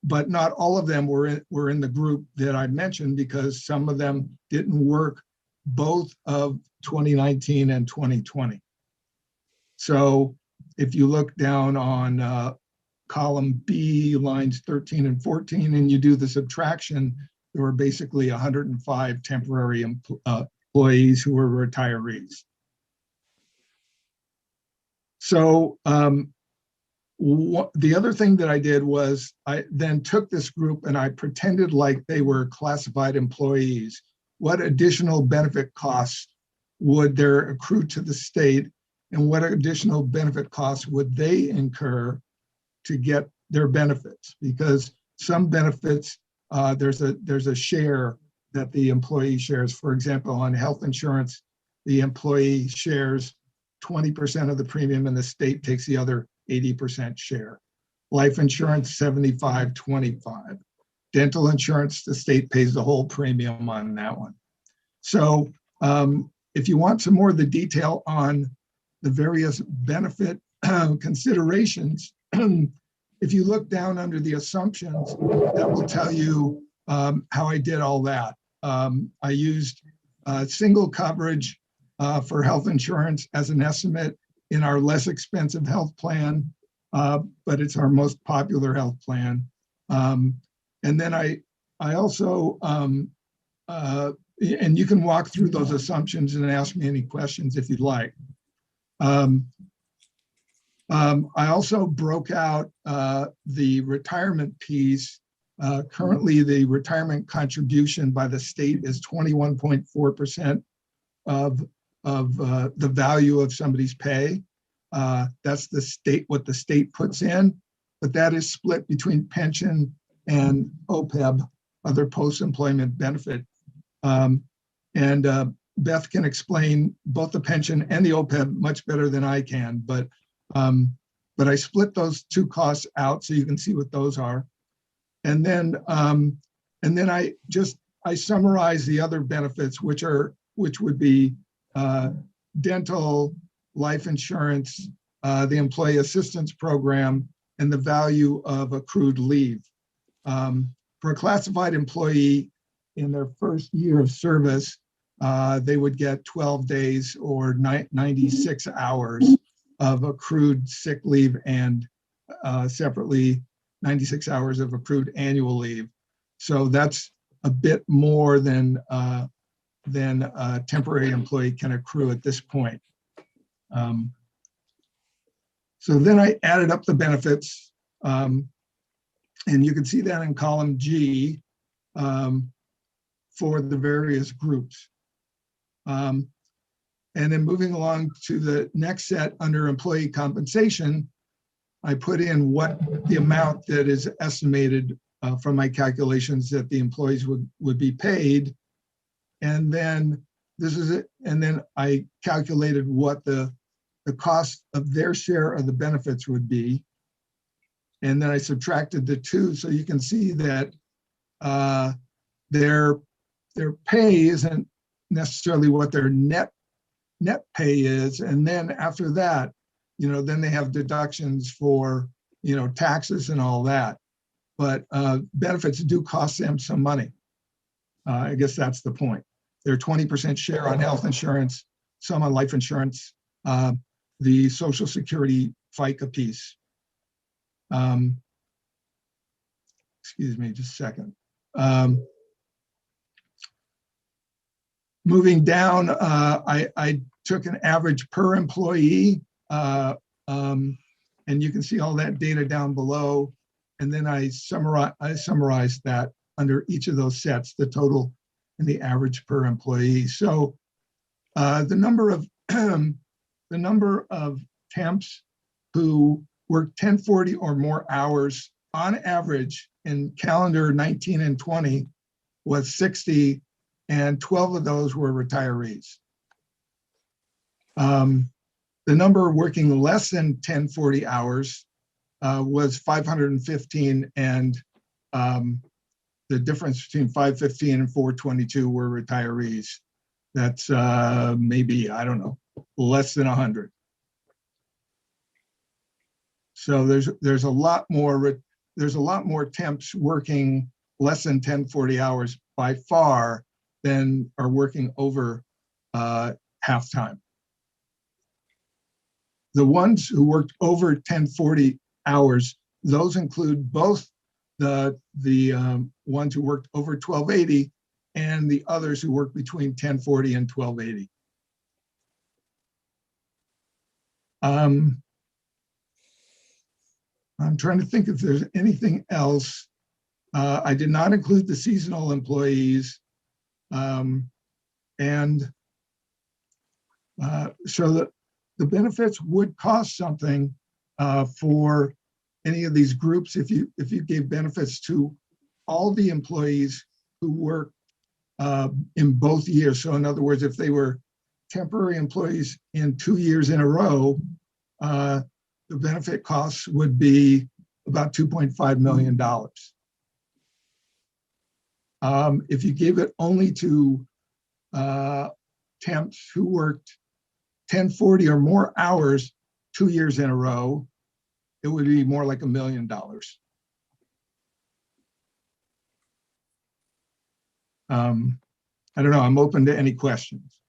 But not all of them were in the group that I mentioned, because some of them didn't work both of 2019 and 2020. So if you look down on column B, lines 13 and 14, and you do the subtraction, there were basically 105 temporary employees who were retirees. So the other thing that I did was I then took this group and I pretended like they were classified employees. What additional benefit costs would there accrue to the state, and what additional benefit costs would they incur to get their benefits? Because some benefits, there's a share that the employee shares. For example, on health insurance, the employee shares 20% of the premium and the state takes the other 80% share. Life insurance, 75-25. Dental insurance, the state pays the whole premium on that one. So if you want some more of the detail on the various benefit considerations, if you look down under the assumptions, that will tell you how I did all that. I used single coverage for health insurance as an estimate in our less expensive health plan, but it's our most popular health plan. And then I also, and you can walk through those assumptions and ask me any questions if you'd like. I also broke out the retirement piece. Currently, the retirement contribution by the state is 21.4% of the value of somebody's pay. That's the state, what the state puts in, but that is split between pension and OPEB, other post-employment benefit. Beth can explain both the pension and the OPEB much better than I can, but I split those two costs out so you can see what those are. And then I summarize the other benefits, which would be dental, life insurance, the employee assistance program, and the value of accrued leave. For a classified employee in their first year of service, they would get 12 days or 96 hours of accrued sick leave and separately 96 hours of accrued annual leave. So that's a bit more than a temporary employee can accrue at this point. So then I added up the benefits, and you can see that in column G for the various groups. And then moving along to the next set under employee compensation, I put in what the amount that is estimated from my calculations that the employees would be paid. And then this is it. And then I calculated what the cost of their share of the benefits would be. And then I subtracted the two, so you can see that their pay isn't necessarily what their net pay is. And then after that, then they have deductions for, taxes and all that. But benefits do cost them some money. I guess that's the point. Their 20% share on health insurance, some on life insurance, the Social Security FICA piece. Excuse me, just a second. Moving down, I took an average per employee, and you can see all that data down below. And then I summarized that under each of those sets, the total and the average per employee. So the number of temps who work 1040 or more hours on average in calendar 19 and 20 was 60, and 12 of those were retirees. The number working less than 1040 hours was 515, and the difference between 515 and 422 were retirees. That's maybe, I don't know, less than 100. So there's a lot more temps working less than 1040 hours by far than are working over half time. The ones who worked over 1040 hours, those include both the ones who worked over 1280 and the others who worked between 1040 and 1280. I'm trying to think if there's anything else. I did not include the seasonal employees. So the benefits would cost something for any of these groups if you gave benefits to all the employees who work in both years. So in other words, if they were temporary employees in 2 years in a row, the benefit costs would be about $2.5 million. If you gave it only to temps who worked 1040 or more hours 2 years in a row, it would be more like $1 million. I don't know, I'm open to any questions.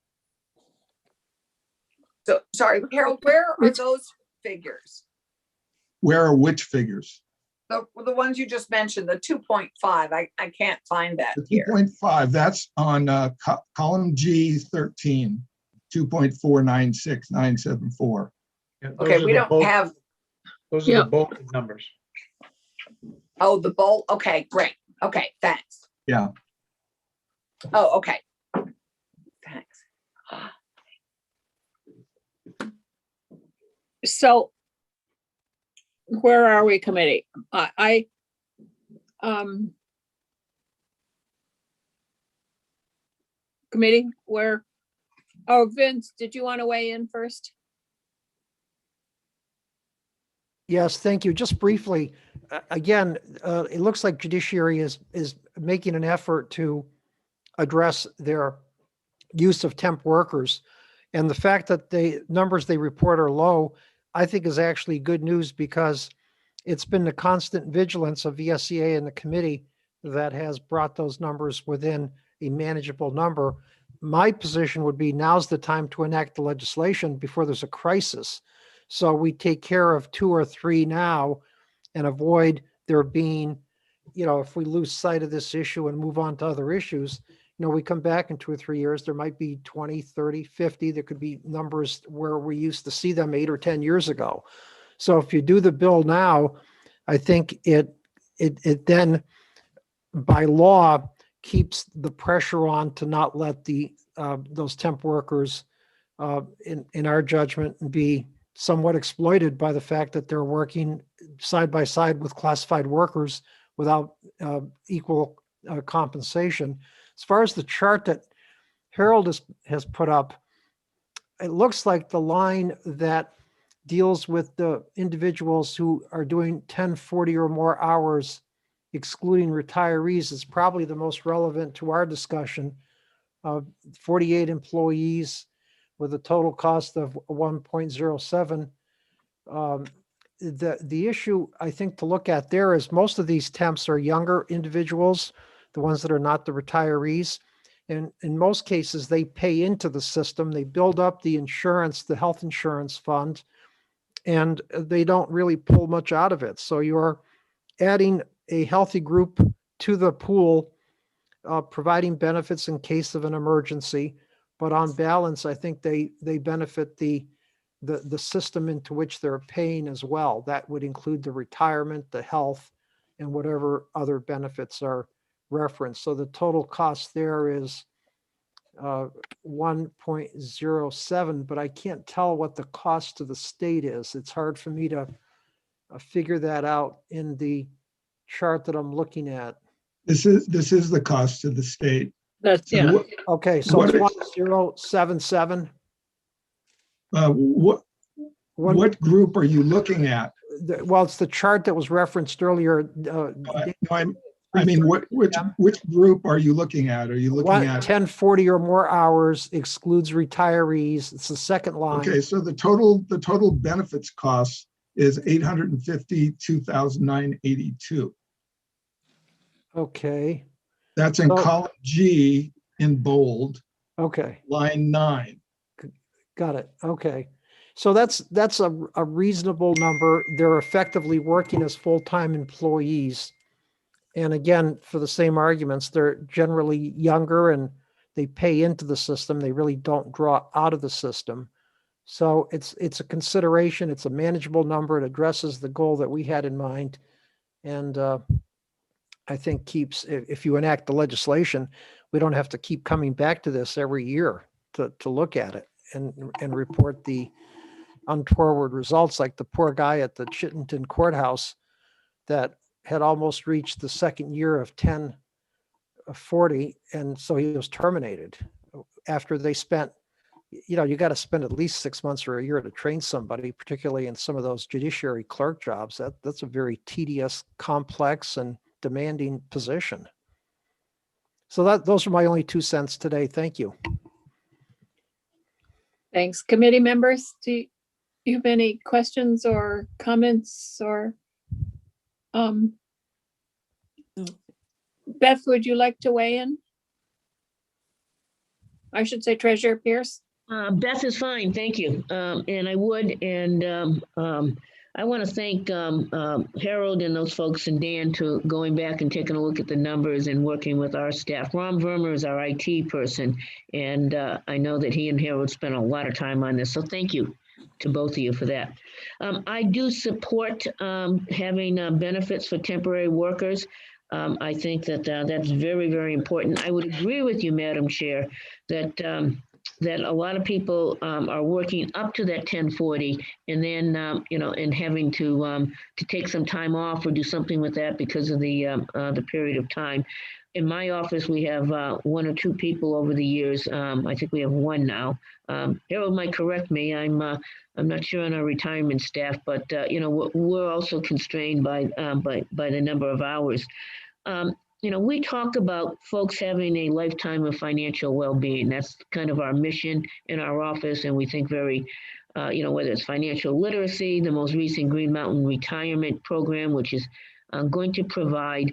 So, sorry, Carol, where are those figures? Where are which figures? The ones you just mentioned, the 2.5, I can't find that The here. 2.5, that's on column G 13, 2.496974. Yeah, those Okay, are we the don't bulk- have, Those are the bulk numbers. oh, the bulk, okay, great. Okay, thanks. Yeah. Oh, okay. Thanks. So where are we, committee? Committee, where? Oh, Vince, did you want to weigh in first? Yes, thank you. Just briefly, again, it looks like judiciary is making an effort to address their use of temp workers. And the fact that the numbers they report are low, I think is actually good news, because it's been the constant vigilance of VSCA and the committee that has brought those numbers within a manageable number. My position would be now's the time to enact the legislation before there's a crisis. So we take care of 2 or 3 now and avoid there being, if we lose sight of this issue and move on to other issues, we come back in 2 or 3 years, there might be 20, 30, 50. There could be numbers where we used to see them 8 or 10 years ago. So if you do the bill now, I think it then by law keeps the pressure on to not let those temp workers, in our judgment, be somewhat exploited by the fact that they're working side by side with classified workers without equal compensation. As far as the chart that Harold has put up, it looks like the line that deals with the individuals who are doing 10, 40 or more hours, excluding retirees, is probably the most relevant to our discussion. 48 employees with a total cost of 1.07. The issue I think to look at there is most of these temps are younger individuals, the ones that are not the retirees. And in most cases, they pay into the system. They build up the insurance, the health insurance fund, and they don't really pull much out of it. So you're adding a healthy group to the pool, providing benefits in case of an emergency. But on balance, I think they benefit the system into which they're paying as well. That would include the retirement, the health, and whatever other benefits are referenced. So the total cost there is 1.07, but I can't tell what the cost to the state is. It's hard for me to figure that out in the chart that I'm looking at. This is the cost to the state. That's, So yeah. Okay, so What it's is- 1077. What group are you looking at? Well, it's the chart that was referenced earlier. No, I mean, which group are you looking at? Are you looking at? 1040 or more hours excludes retirees. It's the second line. Okay, so the total benefits cost is $852,982. Okay. That's in So- column G in bold, Okay. line 9. Got it. Okay. So that's a reasonable number. They're effectively working as full-time employees. And again, for the same arguments, they're generally younger and they pay into the system. They really don't draw out of the system. So it's a consideration. It's a manageable number. It addresses the goal that we had in mind. And I think if you enact the legislation, we don't have to keep coming back to this every year to look at it and report the untoward results, like the poor guy at the Chittenden courthouse that had almost reached the second year of 1040, and so he was terminated after they spent, you got to spend at least 6 months or a year to train somebody, particularly in some of those judiciary clerk jobs. That's a very tedious, complex, and demanding position. So those are my only 2 cents today. Thank you. Thanks. Committee members, do you have any questions or comments or? Beth, would you like to weigh in? I should say Treasurer Pierce. Beth is fine, thank you. And I would, and I want to thank Harold and those folks and Dan to going back and taking a look at the numbers and working with our staff. Ron Vermer is our IT person, and I know that he and Harold spent a lot of time on this, so thank you to both of you for that. I do support having benefits for temporary workers. I think that that's very, very important. I would agree with you, Madam Chair, that that a lot of people are working up to that 1040 and then, and having to take some time off or do something with that because of the period of time. In my office, we have 1 or 2 people over the years. I think we have 1 now. Harold might correct me. I'm not sure on our retirement staff, but we're also constrained by the number of hours. We talk about folks having a lifetime of financial well-being. That's kind of our mission in our office, and we think very, whether it's financial literacy, the most recent Green Mountain Retirement Program, which is going to provide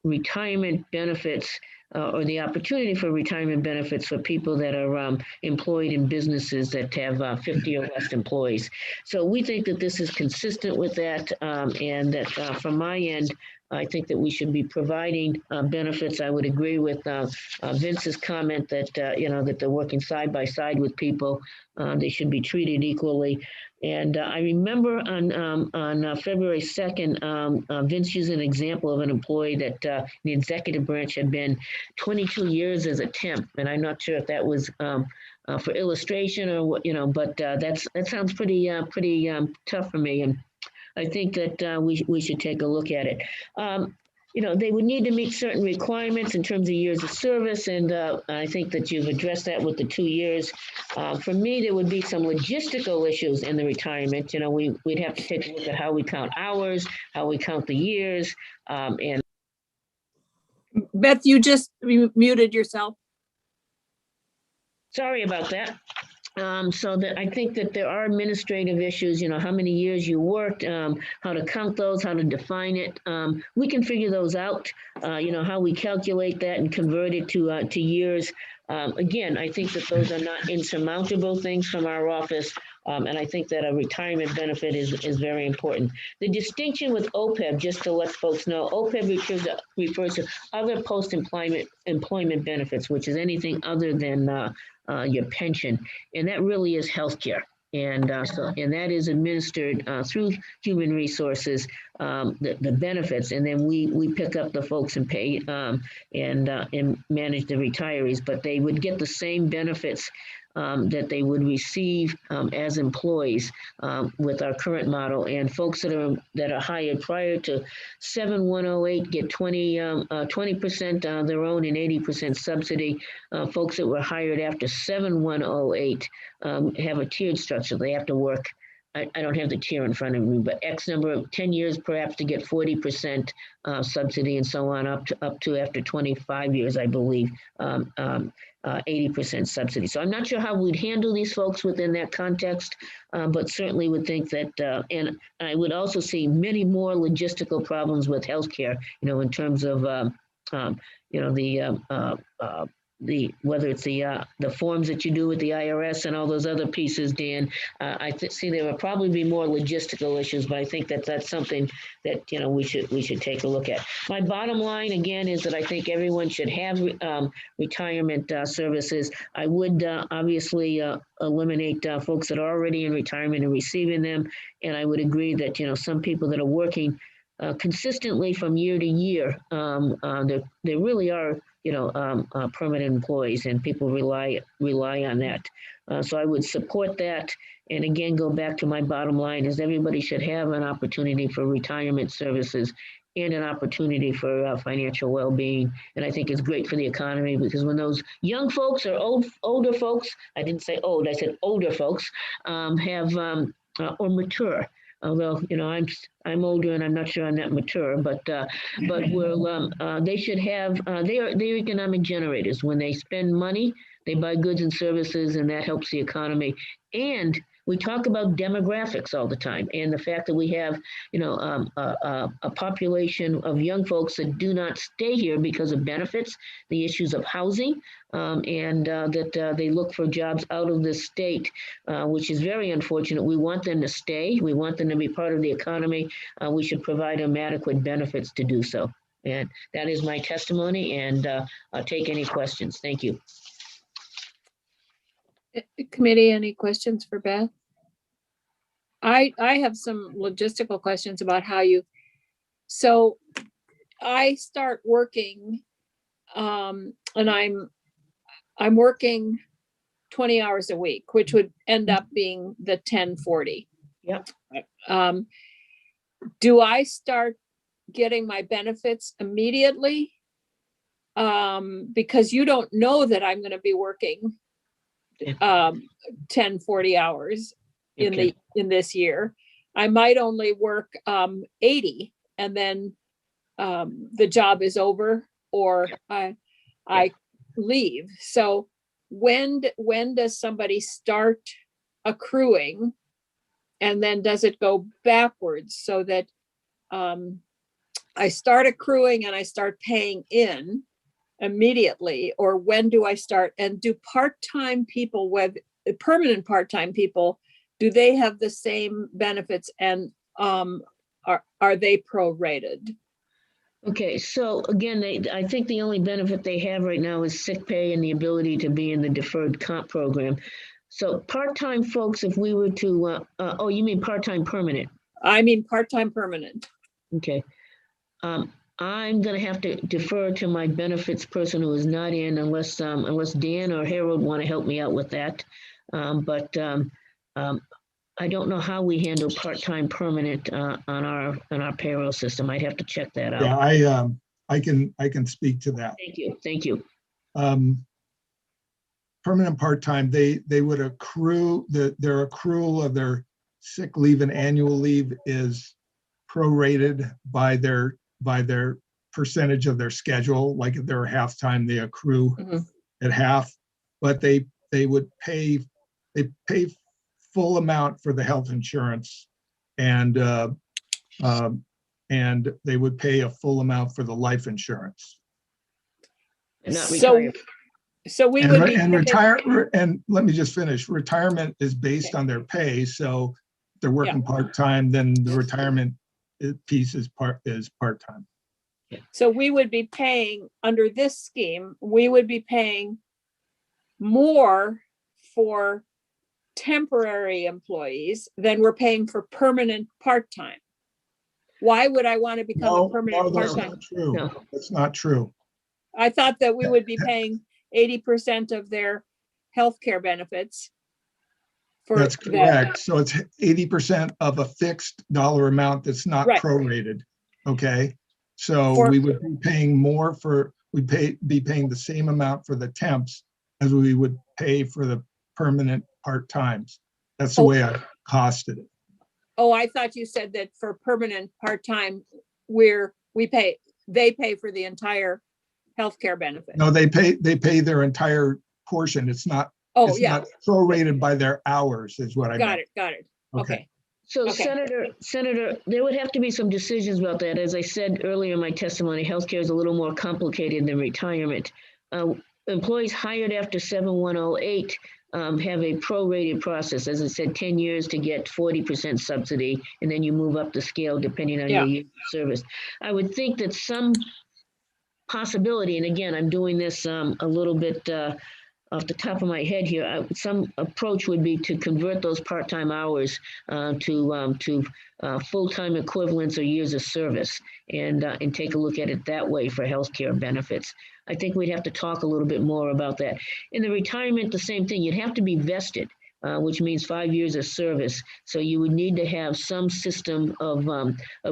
retirement benefits or the opportunity for retirement benefits for people that are employed in businesses that have 50 or less employees. So we think that this is consistent with that, and that from my end, I think that we should be providing benefits. I would agree with Vince's comment that, that they're working side by side with people. They should be treated equally. And I remember on February 2nd, Vince used an example of an employee that the executive branch had been 22 years as a temp. And I'm not sure if that was for illustration or what, but that sounds pretty tough for me. And I think that we should take a look at it. They would need to meet certain requirements in terms of years of service, and I think that you've addressed that with the 2 years. For me, there would be some logistical issues in the retirement. We'd have to take a look at how we count hours, how we count the years, and Beth, you just muted yourself. sorry about that. So that I think that there are administrative issues, how many years you worked, how to count those, how to define it. We can figure those out, how we calculate that and convert it to years. Again, I think that those are not insurmountable things from our office. And I think that a retirement benefit is very important. The distinction with OPEB, just to let folks know, OPEB refers to other post-employment benefits, which is anything other than your pension, and that really is healthcare. And that is administered through human resources, the benefits, and then we pick up the folks and pay and manage the retirees, but they would get the same benefits that they would receive as employees with our current model. And folks that are hired prior to 7108 get 20% on their own and 80% subsidy. Folks that were hired after 7108 have a tiered structure. They have to work. I don't have the tier in front of me, but X number of 10 years perhaps to get 40% subsidy, and so on up to after 25 years, I believe, 80% subsidy. So I'm not sure how we'd handle these folks within that context, but certainly would think that, and I would also see many more logistical problems with healthcare, in terms of, whether it's the forms that you do with the IRS and all those other pieces, Dan. I see there will probably be more logistical issues, but I think that's something that we should take a look at. My bottom line again is that I think everyone should have retirement services. I would obviously eliminate folks that are already in retirement and receiving them, and I would agree that some people that are working consistently from year to year, they really are permanent employees, and people rely on that. So I would support that. And again, go back to my bottom line is everybody should have an opportunity for retirement services and an opportunity for financial well-being. And I think it's great for the economy, because when those young folks or older folks, I didn't say old, I said older folks, have or mature. Although I'm older and I'm not sure I'm that mature, but they should have they're economic generators. When they spend money, they buy goods and services, and that helps the economy. And we talk about demographics all the time, and the fact that we have a population of young folks that do not stay here because of benefits, the issues of housing, and that they look for jobs out of the state, which is very unfortunate. We want them to stay. We want them to be part of the economy. We should provide them adequate benefits to do so. And that is my testimony, and I'll take any questions. Thank you. Committee, any questions for Beth? I have some logistical questions about how so I start working, and I'm working 20 hours a week, which would end up being the 1040. Yep. Do I start getting my benefits immediately? Because you don't know that I'm going to be working 1040 hours in this year. I might only work 80, and then the job is over, or I leave. So when does somebody start accruing, and then does it go backwards so that I start accruing and I start paying in immediately, or when do I start? And do part-time people, with permanent part-time people, do they have the same benefits, and are they prorated? Okay, so again, I think the only benefit they have right now is sick pay and the ability to be in the deferred comp program. So part-time folks, if we were to, oh, you mean part-time permanent? I mean part-time permanent. Okay. I'm gonna have to defer to my benefits person who is not in, unless Dan or Harold want to help me out with that. I don't know how we handle part-time permanent on our payroll system. I'd have to check that out. Yeah, I can speak to that. Thank you. Permanent part-time, they would accrue their accrual of their sick leave and annual leave is prorated by their percentage of their schedule. Like if they're half-time, they accrue at half, but they pay full amount for the health insurance, and they would pay a full amount for the life insurance. And not retire. So we would be and let me just finish. Retirement is based on their pay. So if they're working part-time, then the retirement piece is part-time. So we would be paying, under this scheme, we would be paying more for temporary employees than we're paying for permanent part-time. Why would I want to become a permanent that's part-time? not true. That's not true. I thought that we would be paying 80% of their healthcare benefits. That's correct. So it's 80% of a fixed dollar amount that's not prorated. Okay. So we would be paying more be paying the same amount for the temps as we would pay for the permanent part-times. That's the way I costed it. Oh, I thought you said that for permanent part-time, they pay for the entire healthcare benefit. No, they pay their entire portion. It's not prorated by their hours is what I meant. Got it. Okay. So Senator, there would have to be some decisions about that. As I said earlier in my testimony, healthcare is a little more complicated than retirement. Employees hired after 7108 have a prorated process. As I said, 10 years to get 40% subsidy, and then you move up the scale depending on your years of service. I would think that some possibility, and again, I'm doing this a little bit off the top of my head here, some approach would be to convert those part-time hours to full-time equivalents or years of service, and take a look at it that way for healthcare benefits. I think we'd have to talk a little bit more about that. In the retirement, the same thing. You'd have to be vested, which means 5 years of service. So you would need to have some system of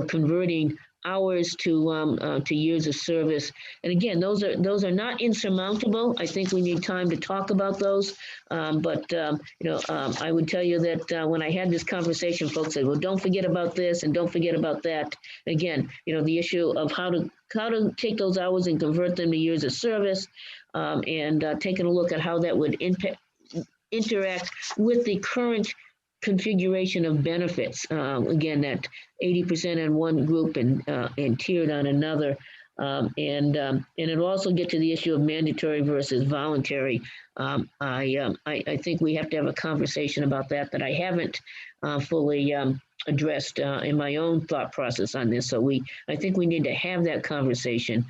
converting hours to years of service. And again, those are not insurmountable. I think we need time to talk about those. I would tell you that when I had this conversation, folks said, well, don't forget about this and don't forget about that. Again, the issue of how to take those hours and convert them to years of service, and taking a look at how that would interact with the current configuration of benefits. Again, that 80% on one group and tiered on another. And it'll also get to the issue of mandatory versus voluntary. I think we have to have a conversation about that I haven't fully addressed in my own thought process on this. So I think we need to have that conversation.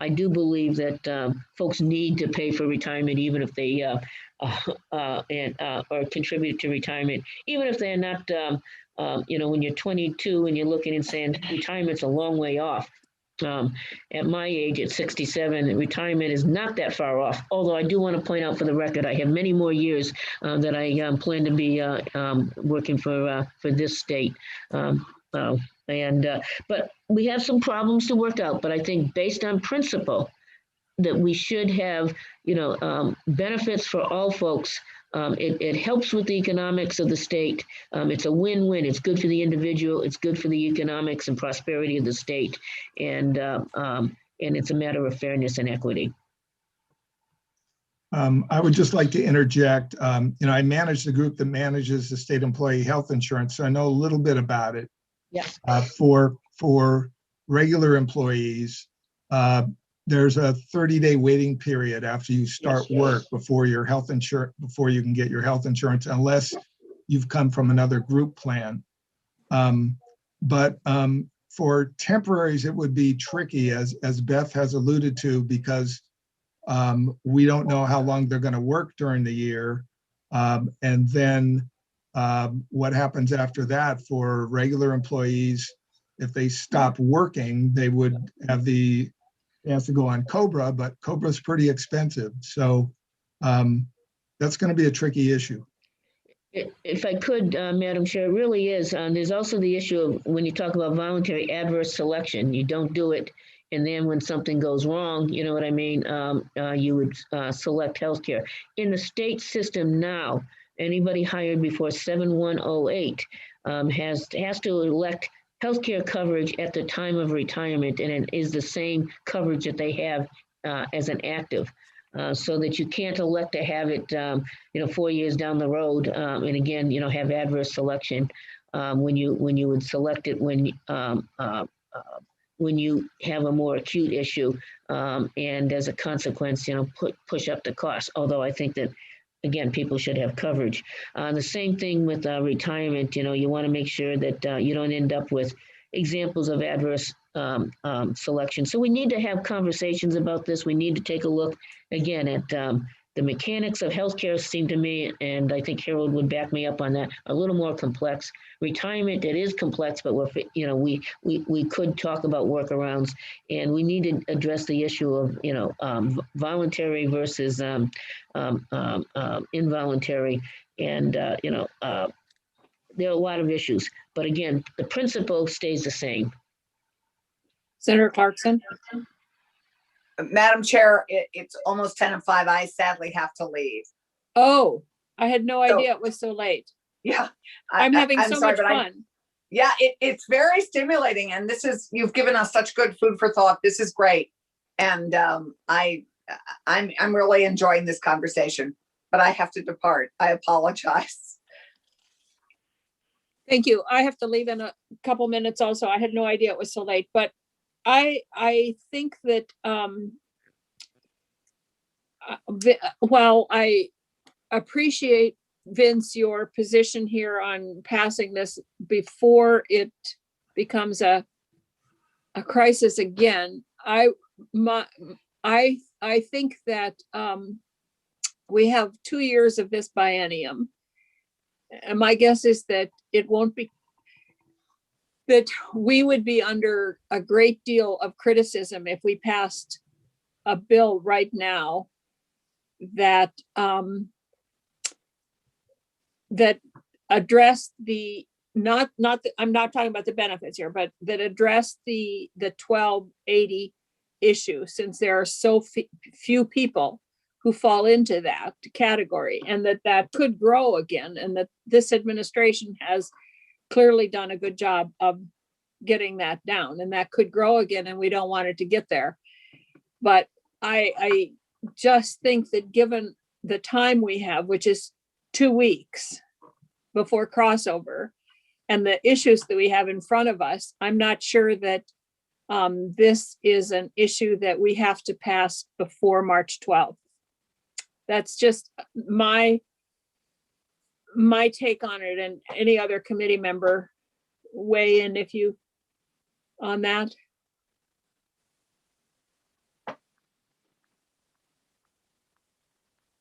I do believe that folks need to pay for retirement, even if they or contribute to retirement, even if they're not. When you're 22 and you're looking and saying retirement's a long way off. At my age, at 67, retirement is not that far off. Although I do want to point out for the record, I have many more years that I plan to be working for this state. But we have some problems to work out. But I think based on principle, that we should have, benefits for all folks. It helps with the economics of the state. It's a win-win. It's good for the individual. It's good for the economics and prosperity of the state. And it's a matter of fairness and equity. I would just like to interject. I manage the group that manages the state employee health insurance, so I know a little bit about it. Yes. For regular employees, there's a 30-day waiting period after you start work before your health insurance, before you can get your health insurance, unless you've come from another group plan. But for temporaries, it would be tricky, as Beth has alluded to, because we don't know how long they're going to work during the year. And then what happens after that for regular employees? If they stop working, they would have they have to go on COBRA, but COBRA is pretty expensive. So that's going to be a tricky issue. If I could, Madam Chair, it really is. There's also the issue of when you talk about voluntary adverse selection, you don't do it. And then when something goes wrong, you know what I mean? You would select healthcare. In the state system now, anybody hired before 7108 has to elect healthcare coverage at the time of retirement, and it is the same coverage that they have as an active. So that you can't elect to have it, 4 years down the road, and again, have adverse selection when you would select it when you have a more acute issue, and as a consequence, push up the cost. Although I think that, again, people should have coverage. The same thing with retirement. You want to make sure that you don't end up with examples of adverse selection. So we need to have conversations about this. We need to take a look again at the mechanics of healthcare. Seem to me, and I think Harold would back me up on that, a little more complex. Retirement, it is complex, but we could talk about workarounds, and we need to address the issue of voluntary versus involuntary, and there are a lot of issues. But again, the principle stays the same. Senator Clarkson. Madam Chair, it's almost 10:05. I sadly have to leave. Oh, I had no idea it was so late. Yeah. I'm having I'm so sorry, much fun. Yeah, it's very stimulating. And you've given us such good food for thought. This is great. And I'm really enjoying this conversation, but I have to depart. I apologize. Thank you. I have to leave in a couple minutes also. I had no idea it was so late, but I think that while I appreciate, Vince, your position here on passing this before it becomes a crisis again, I think that we have 2 years of this biennium. And my guess is that it won't be, that we would be under a great deal of criticism if we passed a bill right now that that addressed the I'm not talking about the benefits here, but that addressed the 1280 issue, since there are so few people who fall into that category, and that could grow again, and that this administration has clearly done a good job of getting that down, and that could grow again, and we don't want it to get there. But I just think that given the time we have, which is 2 weeks before crossover, and the issues that we have in front of us, I'm not sure that this is an issue that we have to pass before March 12th. That's just my take on it, and any other committee member weigh in if you on that.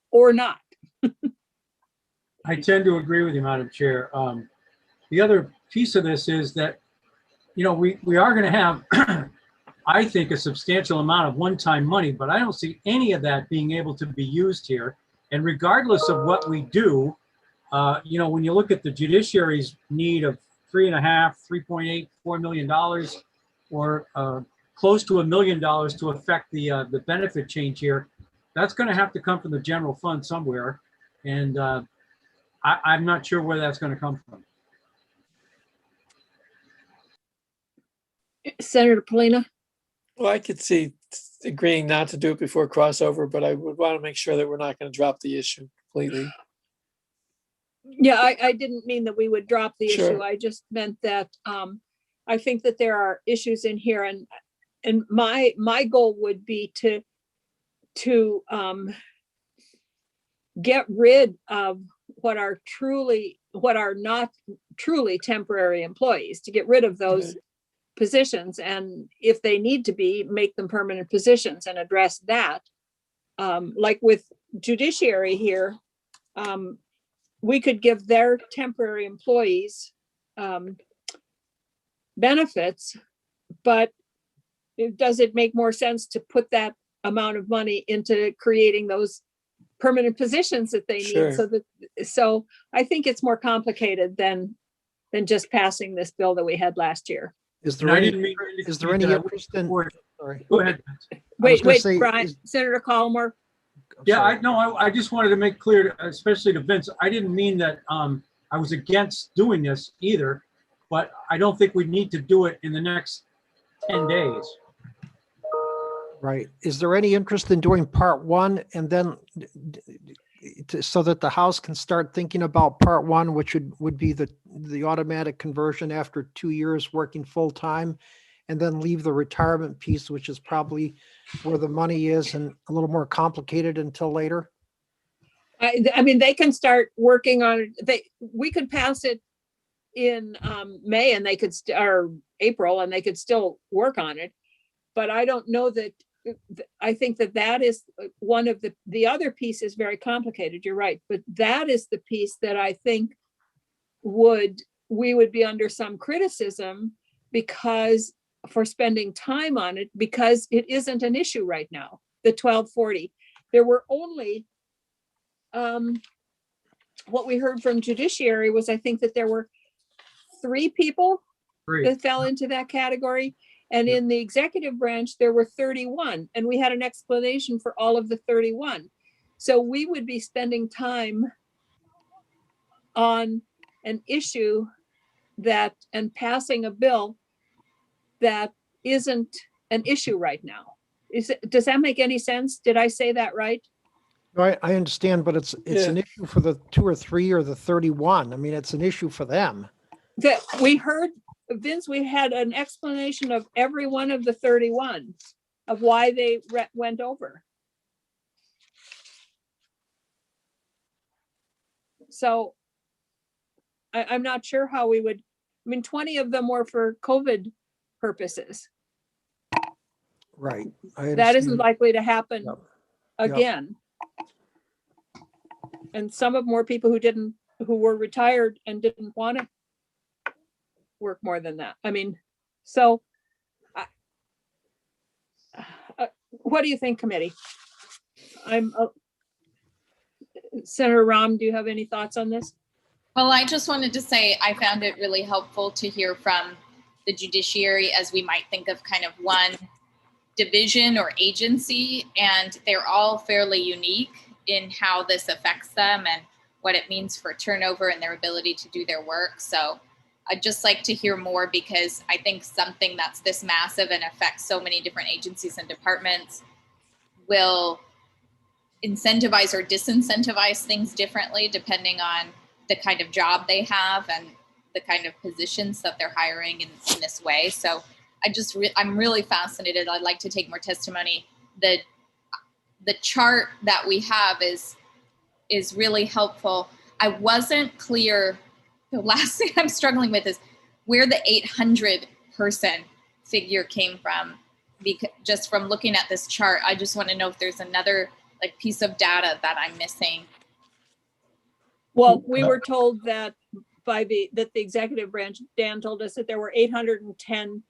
Or not. I tend to agree with you, Madam Chair. The other piece of this is that, we are going to have, I think, a substantial amount of one-time money, but I don't see any of that being able to be used here. And regardless of what we do, when you look at the judiciary's need of $3.8, $4 million, or close to $1 million to affect the benefit change here, that's going to have to come from the general fund somewhere. And I'm not sure where that's going to come from. Senator Polina. Well, I could see agreeing not to do it before crossover, but I would want to make sure that we're not going to drop the issue completely. Yeah, I didn't mean that we would drop the Sure. issue. I just meant that I think that there are issues in here, and my goal would be to get rid of what are not truly temporary employees, to get rid of those positions, and if they need to be, make them permanent positions and address that. Like with judiciary here, we could give their temporary employees benefits, but does it make more sense to put that amount of money into creating those permanent positions that they Sure. need? So I think it's more complicated than just passing this bill that we had last year. Is And there I any, didn't mean to is there any indicate that I interest in, support- sorry. Go ahead. Wait, gonna say, Brian, Senator Collmore. I'm Yeah, sorry. I just wanted to make clear, especially to Vince, I didn't mean that I was against doing this either, but I don't think we need to do it in the next 10 days. Right. Is there any interest in doing part one and then so that the House can start thinking about part one, which would be the automatic conversion after 2 years working full time, and then leave the retirement piece, which is probably where the money is and a little more complicated until later? I mean, they can start working on it. We could pass it in May, and they could or April, and they could still work on it. But I don't know that. I think that is one of the other piece is very complicated. You're right, but that is the piece that I think we would be under some criticism because for spending time on it, because it isn't an issue right now. The 1240, there were only what we heard from judiciary was, I think that there were 3 people that fell into that category. And in the executive branch, there were 31, and we had an explanation for all of the 31. So we would be spending time on an issue and passing a bill that isn't an issue right now. Does that make any sense? Did I say that right? I understand, but it's an issue for the 2 or 3 or the 31. I mean, it's an issue for them. That we heard, Vince, we had an explanation of every one of the 31 of why they went over. So I'm not sure how we would, I mean, 20 of them were for COVID purposes. Right. That isn't likely to happen Yep. again. And some of more people who were retired and didn't want to work more than that. I mean, so what do you think, committee? Senator Rahm, do you have any thoughts on this? Well, I just wanted to say I found it really helpful to hear from the judiciary, as we might think of kind of one division or agency, and they're all fairly unique in how this affects them and what it means for turnover and their ability to do their work. So I'd just like to hear more, because I think something that's this massive and affects so many different agencies and departments will incentivize or disincentivize things differently depending on the kind of job they have and the kind of positions that they're hiring in this way. So I'm really fascinated. I'd like to take more testimony. The chart that we have is really helpful. I wasn't clear. The last thing I'm struggling with is where the 800 person figure came from. Because just from looking at this chart, I just want to know if there's another piece of data that I'm missing. Well, we were told that that the executive branch, Dan told us that there were 810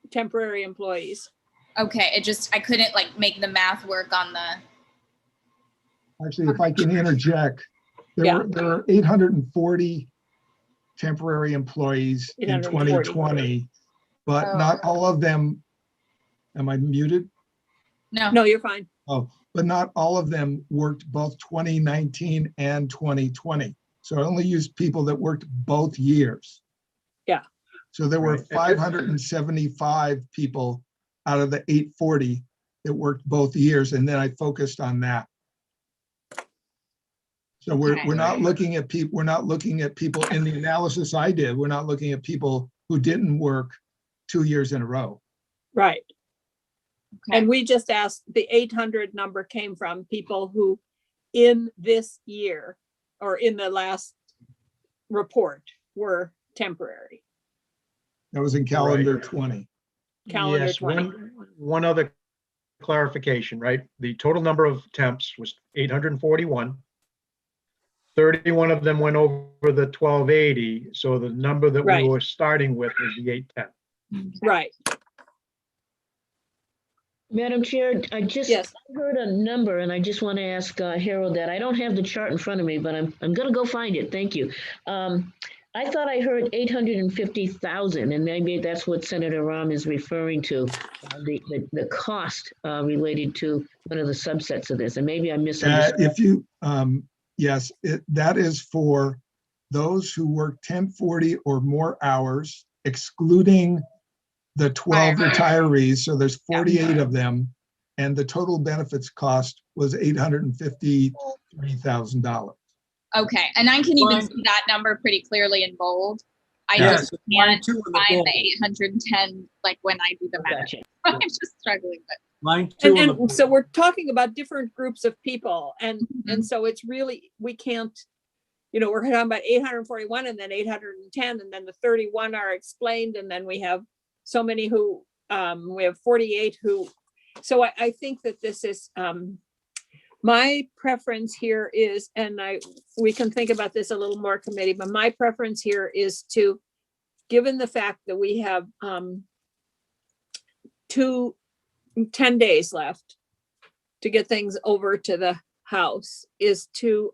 temporary employees. Okay, I couldn't make the math work on the. Actually, if I can interject, there were 840 temporary employees in 2020, but not all of them. Am I muted? No, you're fine. Oh, but not all of them worked both 2019 and 2020. So I only used people that worked both years. Yeah. So there were 575 people out of the 840 that worked both years, and then I focused on that. So we're Okay. not looking at people, we're not looking at people in the analysis I did. We're not looking at people who didn't work 2 years in a row. Right. Okay. And we just asked, the 800 number came from people who in this year or in the last report were temporary. That was in calendar 20. Calendar Yes, 20. one other clarification, right? The total number of temps was 841. 31 of them went over the 1280, so the number that we Right. were starting with was the 810. Right. Madam Chair, I just Yes. heard a number and I just want to ask Harold that. I don't have the chart in front of me, but I'm going to go find it. Thank you. I thought I heard 850,000, and maybe that's what Senator Rahm is referring to, the cost related to one of the subsets of this, and maybe I misunderstood. If you, yes, that is for those who work 1040 or more hours, excluding the 12 retirees. So there's 48 of them. And the total benefits cost was $853,000. Okay, and I can even see that number pretty clearly in bold. I Yes, just line can't 2 in the find bold. the 810, like when I do the math. Gotcha. I'm just struggling, but Line 2 in the And so bold. we're talking about different groups of people and so it's really, we can't, we're talking about 841 and then 810 and then the 31 are explained and then we have so many who, we have 48 who, so I think that this is, my preference here is, and we can think about this a little more committee, but my preference here is to, given the fact that we have 10 days left to get things over to the House, is to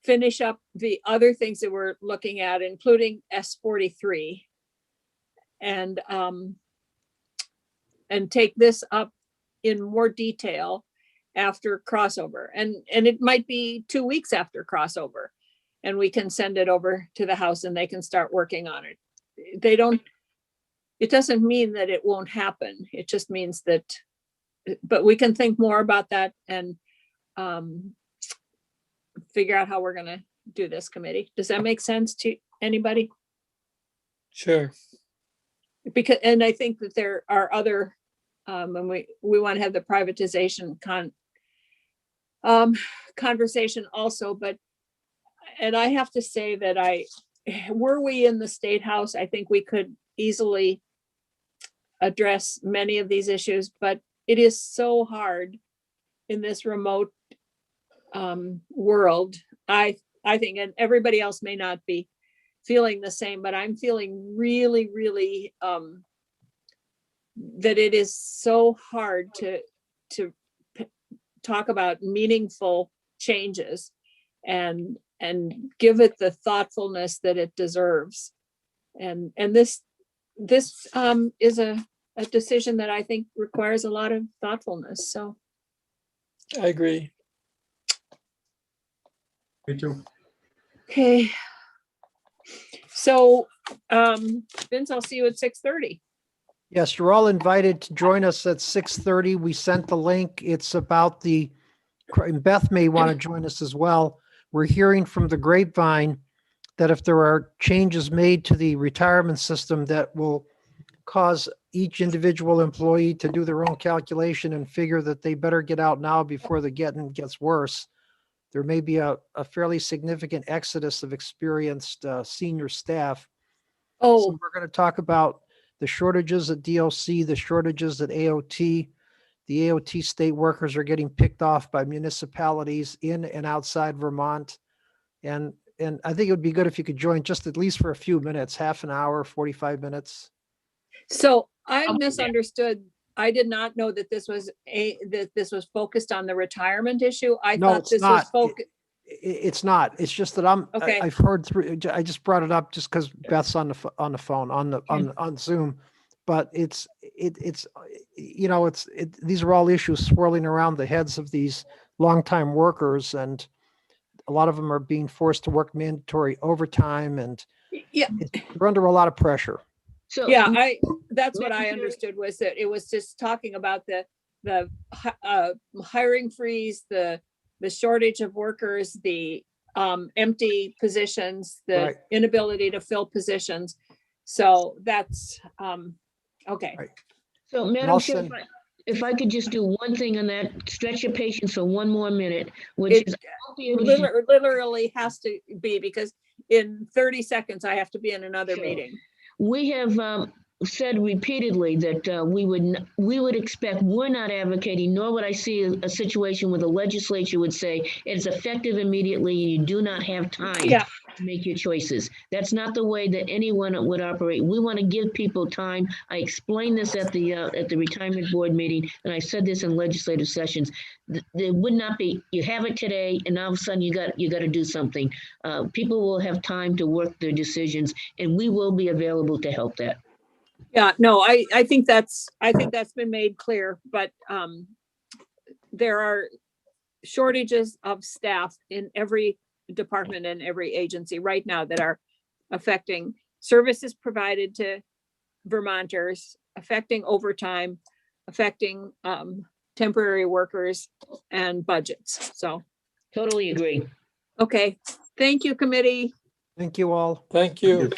finish up the other things that we're looking at, including S43, and take this up in more detail after crossover. And it might be 2 weeks after crossover, and we can send it over to the House and they can start working on it. It doesn't mean that it won't happen. It just means that, but we can think more about that and figure out how we're gonna do this, committee. Does that make sense to anybody? Sure. Because, and I think that there are other, and we want to have the privatization conversation also, but, and I have to say that were we in the State House, I think we could easily address many of these issues, but it is so hard in this remote world. I think, and everybody else may not be feeling the same, but I'm feeling really, really that it is so hard to talk about meaningful changes and give it the thoughtfulness that it deserves. And this is a decision that I think requires a lot of thoughtfulness. So I agree. Me too. okay. So Vince, I'll see you at 6:30. Yes, you're all invited to join us at 6:30. We sent the link. It's about and Beth may want to join us as well. We're hearing from the grapevine that if there are changes made to the retirement system that will cause each individual employee to do their own calculation and figure that they better get out now before the getting gets worse, there may be a fairly significant exodus of experienced senior staff. Oh, So we're going to talk about the shortages at DOC, the shortages at AOT. The AOT state workers are getting picked off by municipalities in and outside Vermont. And I think it would be good if you could join just at least for a few minutes, half an hour, 45 minutes. so I misunderstood. I did not know that this was focused on the retirement issue. I No, thought it's this was not. focused. It's not. It's just that Okay. I've heard through. I just brought it up just because Beth's on the phone on Zoom, but these are all issues swirling around the heads of these longtime workers, and a lot of them are being forced to work mandatory overtime, and Yeah. they're under a lot of pressure. So, Yeah, that's what Madam I Chair- understood, was that it was just talking about the hiring freeze, the the shortage of workers, the empty positions, the Right. inability to fill positions. So that's, okay. Right. So Madam Chair, Nelson. if I could just do one thing on that, stretch your patience for one more minute, which It is, I won't be able to literally has to be, because in 30 seconds, I have to be in another Sure. meeting. we have said repeatedly that we would expect, we're not advocating, nor would I see a situation where the legislature would say it's effective immediately and you do not have time Yeah. to make your choices. That's not the way that anyone would operate. We want to give people time. I explained this at the retirement board meeting, and I said this in legislative sessions. There would not be, you have it today, and all of a sudden you got to do something. People will have time to work their decisions, and we will be available to help that. Yeah, no, I think that's been made clear, but there are shortages of staff in every department and every agency right now that are affecting services provided to Vermonters, affecting overtime, affecting temporary workers and budgets. So, Totally agree. okay, thank you, committee. Thank you all. Thank you.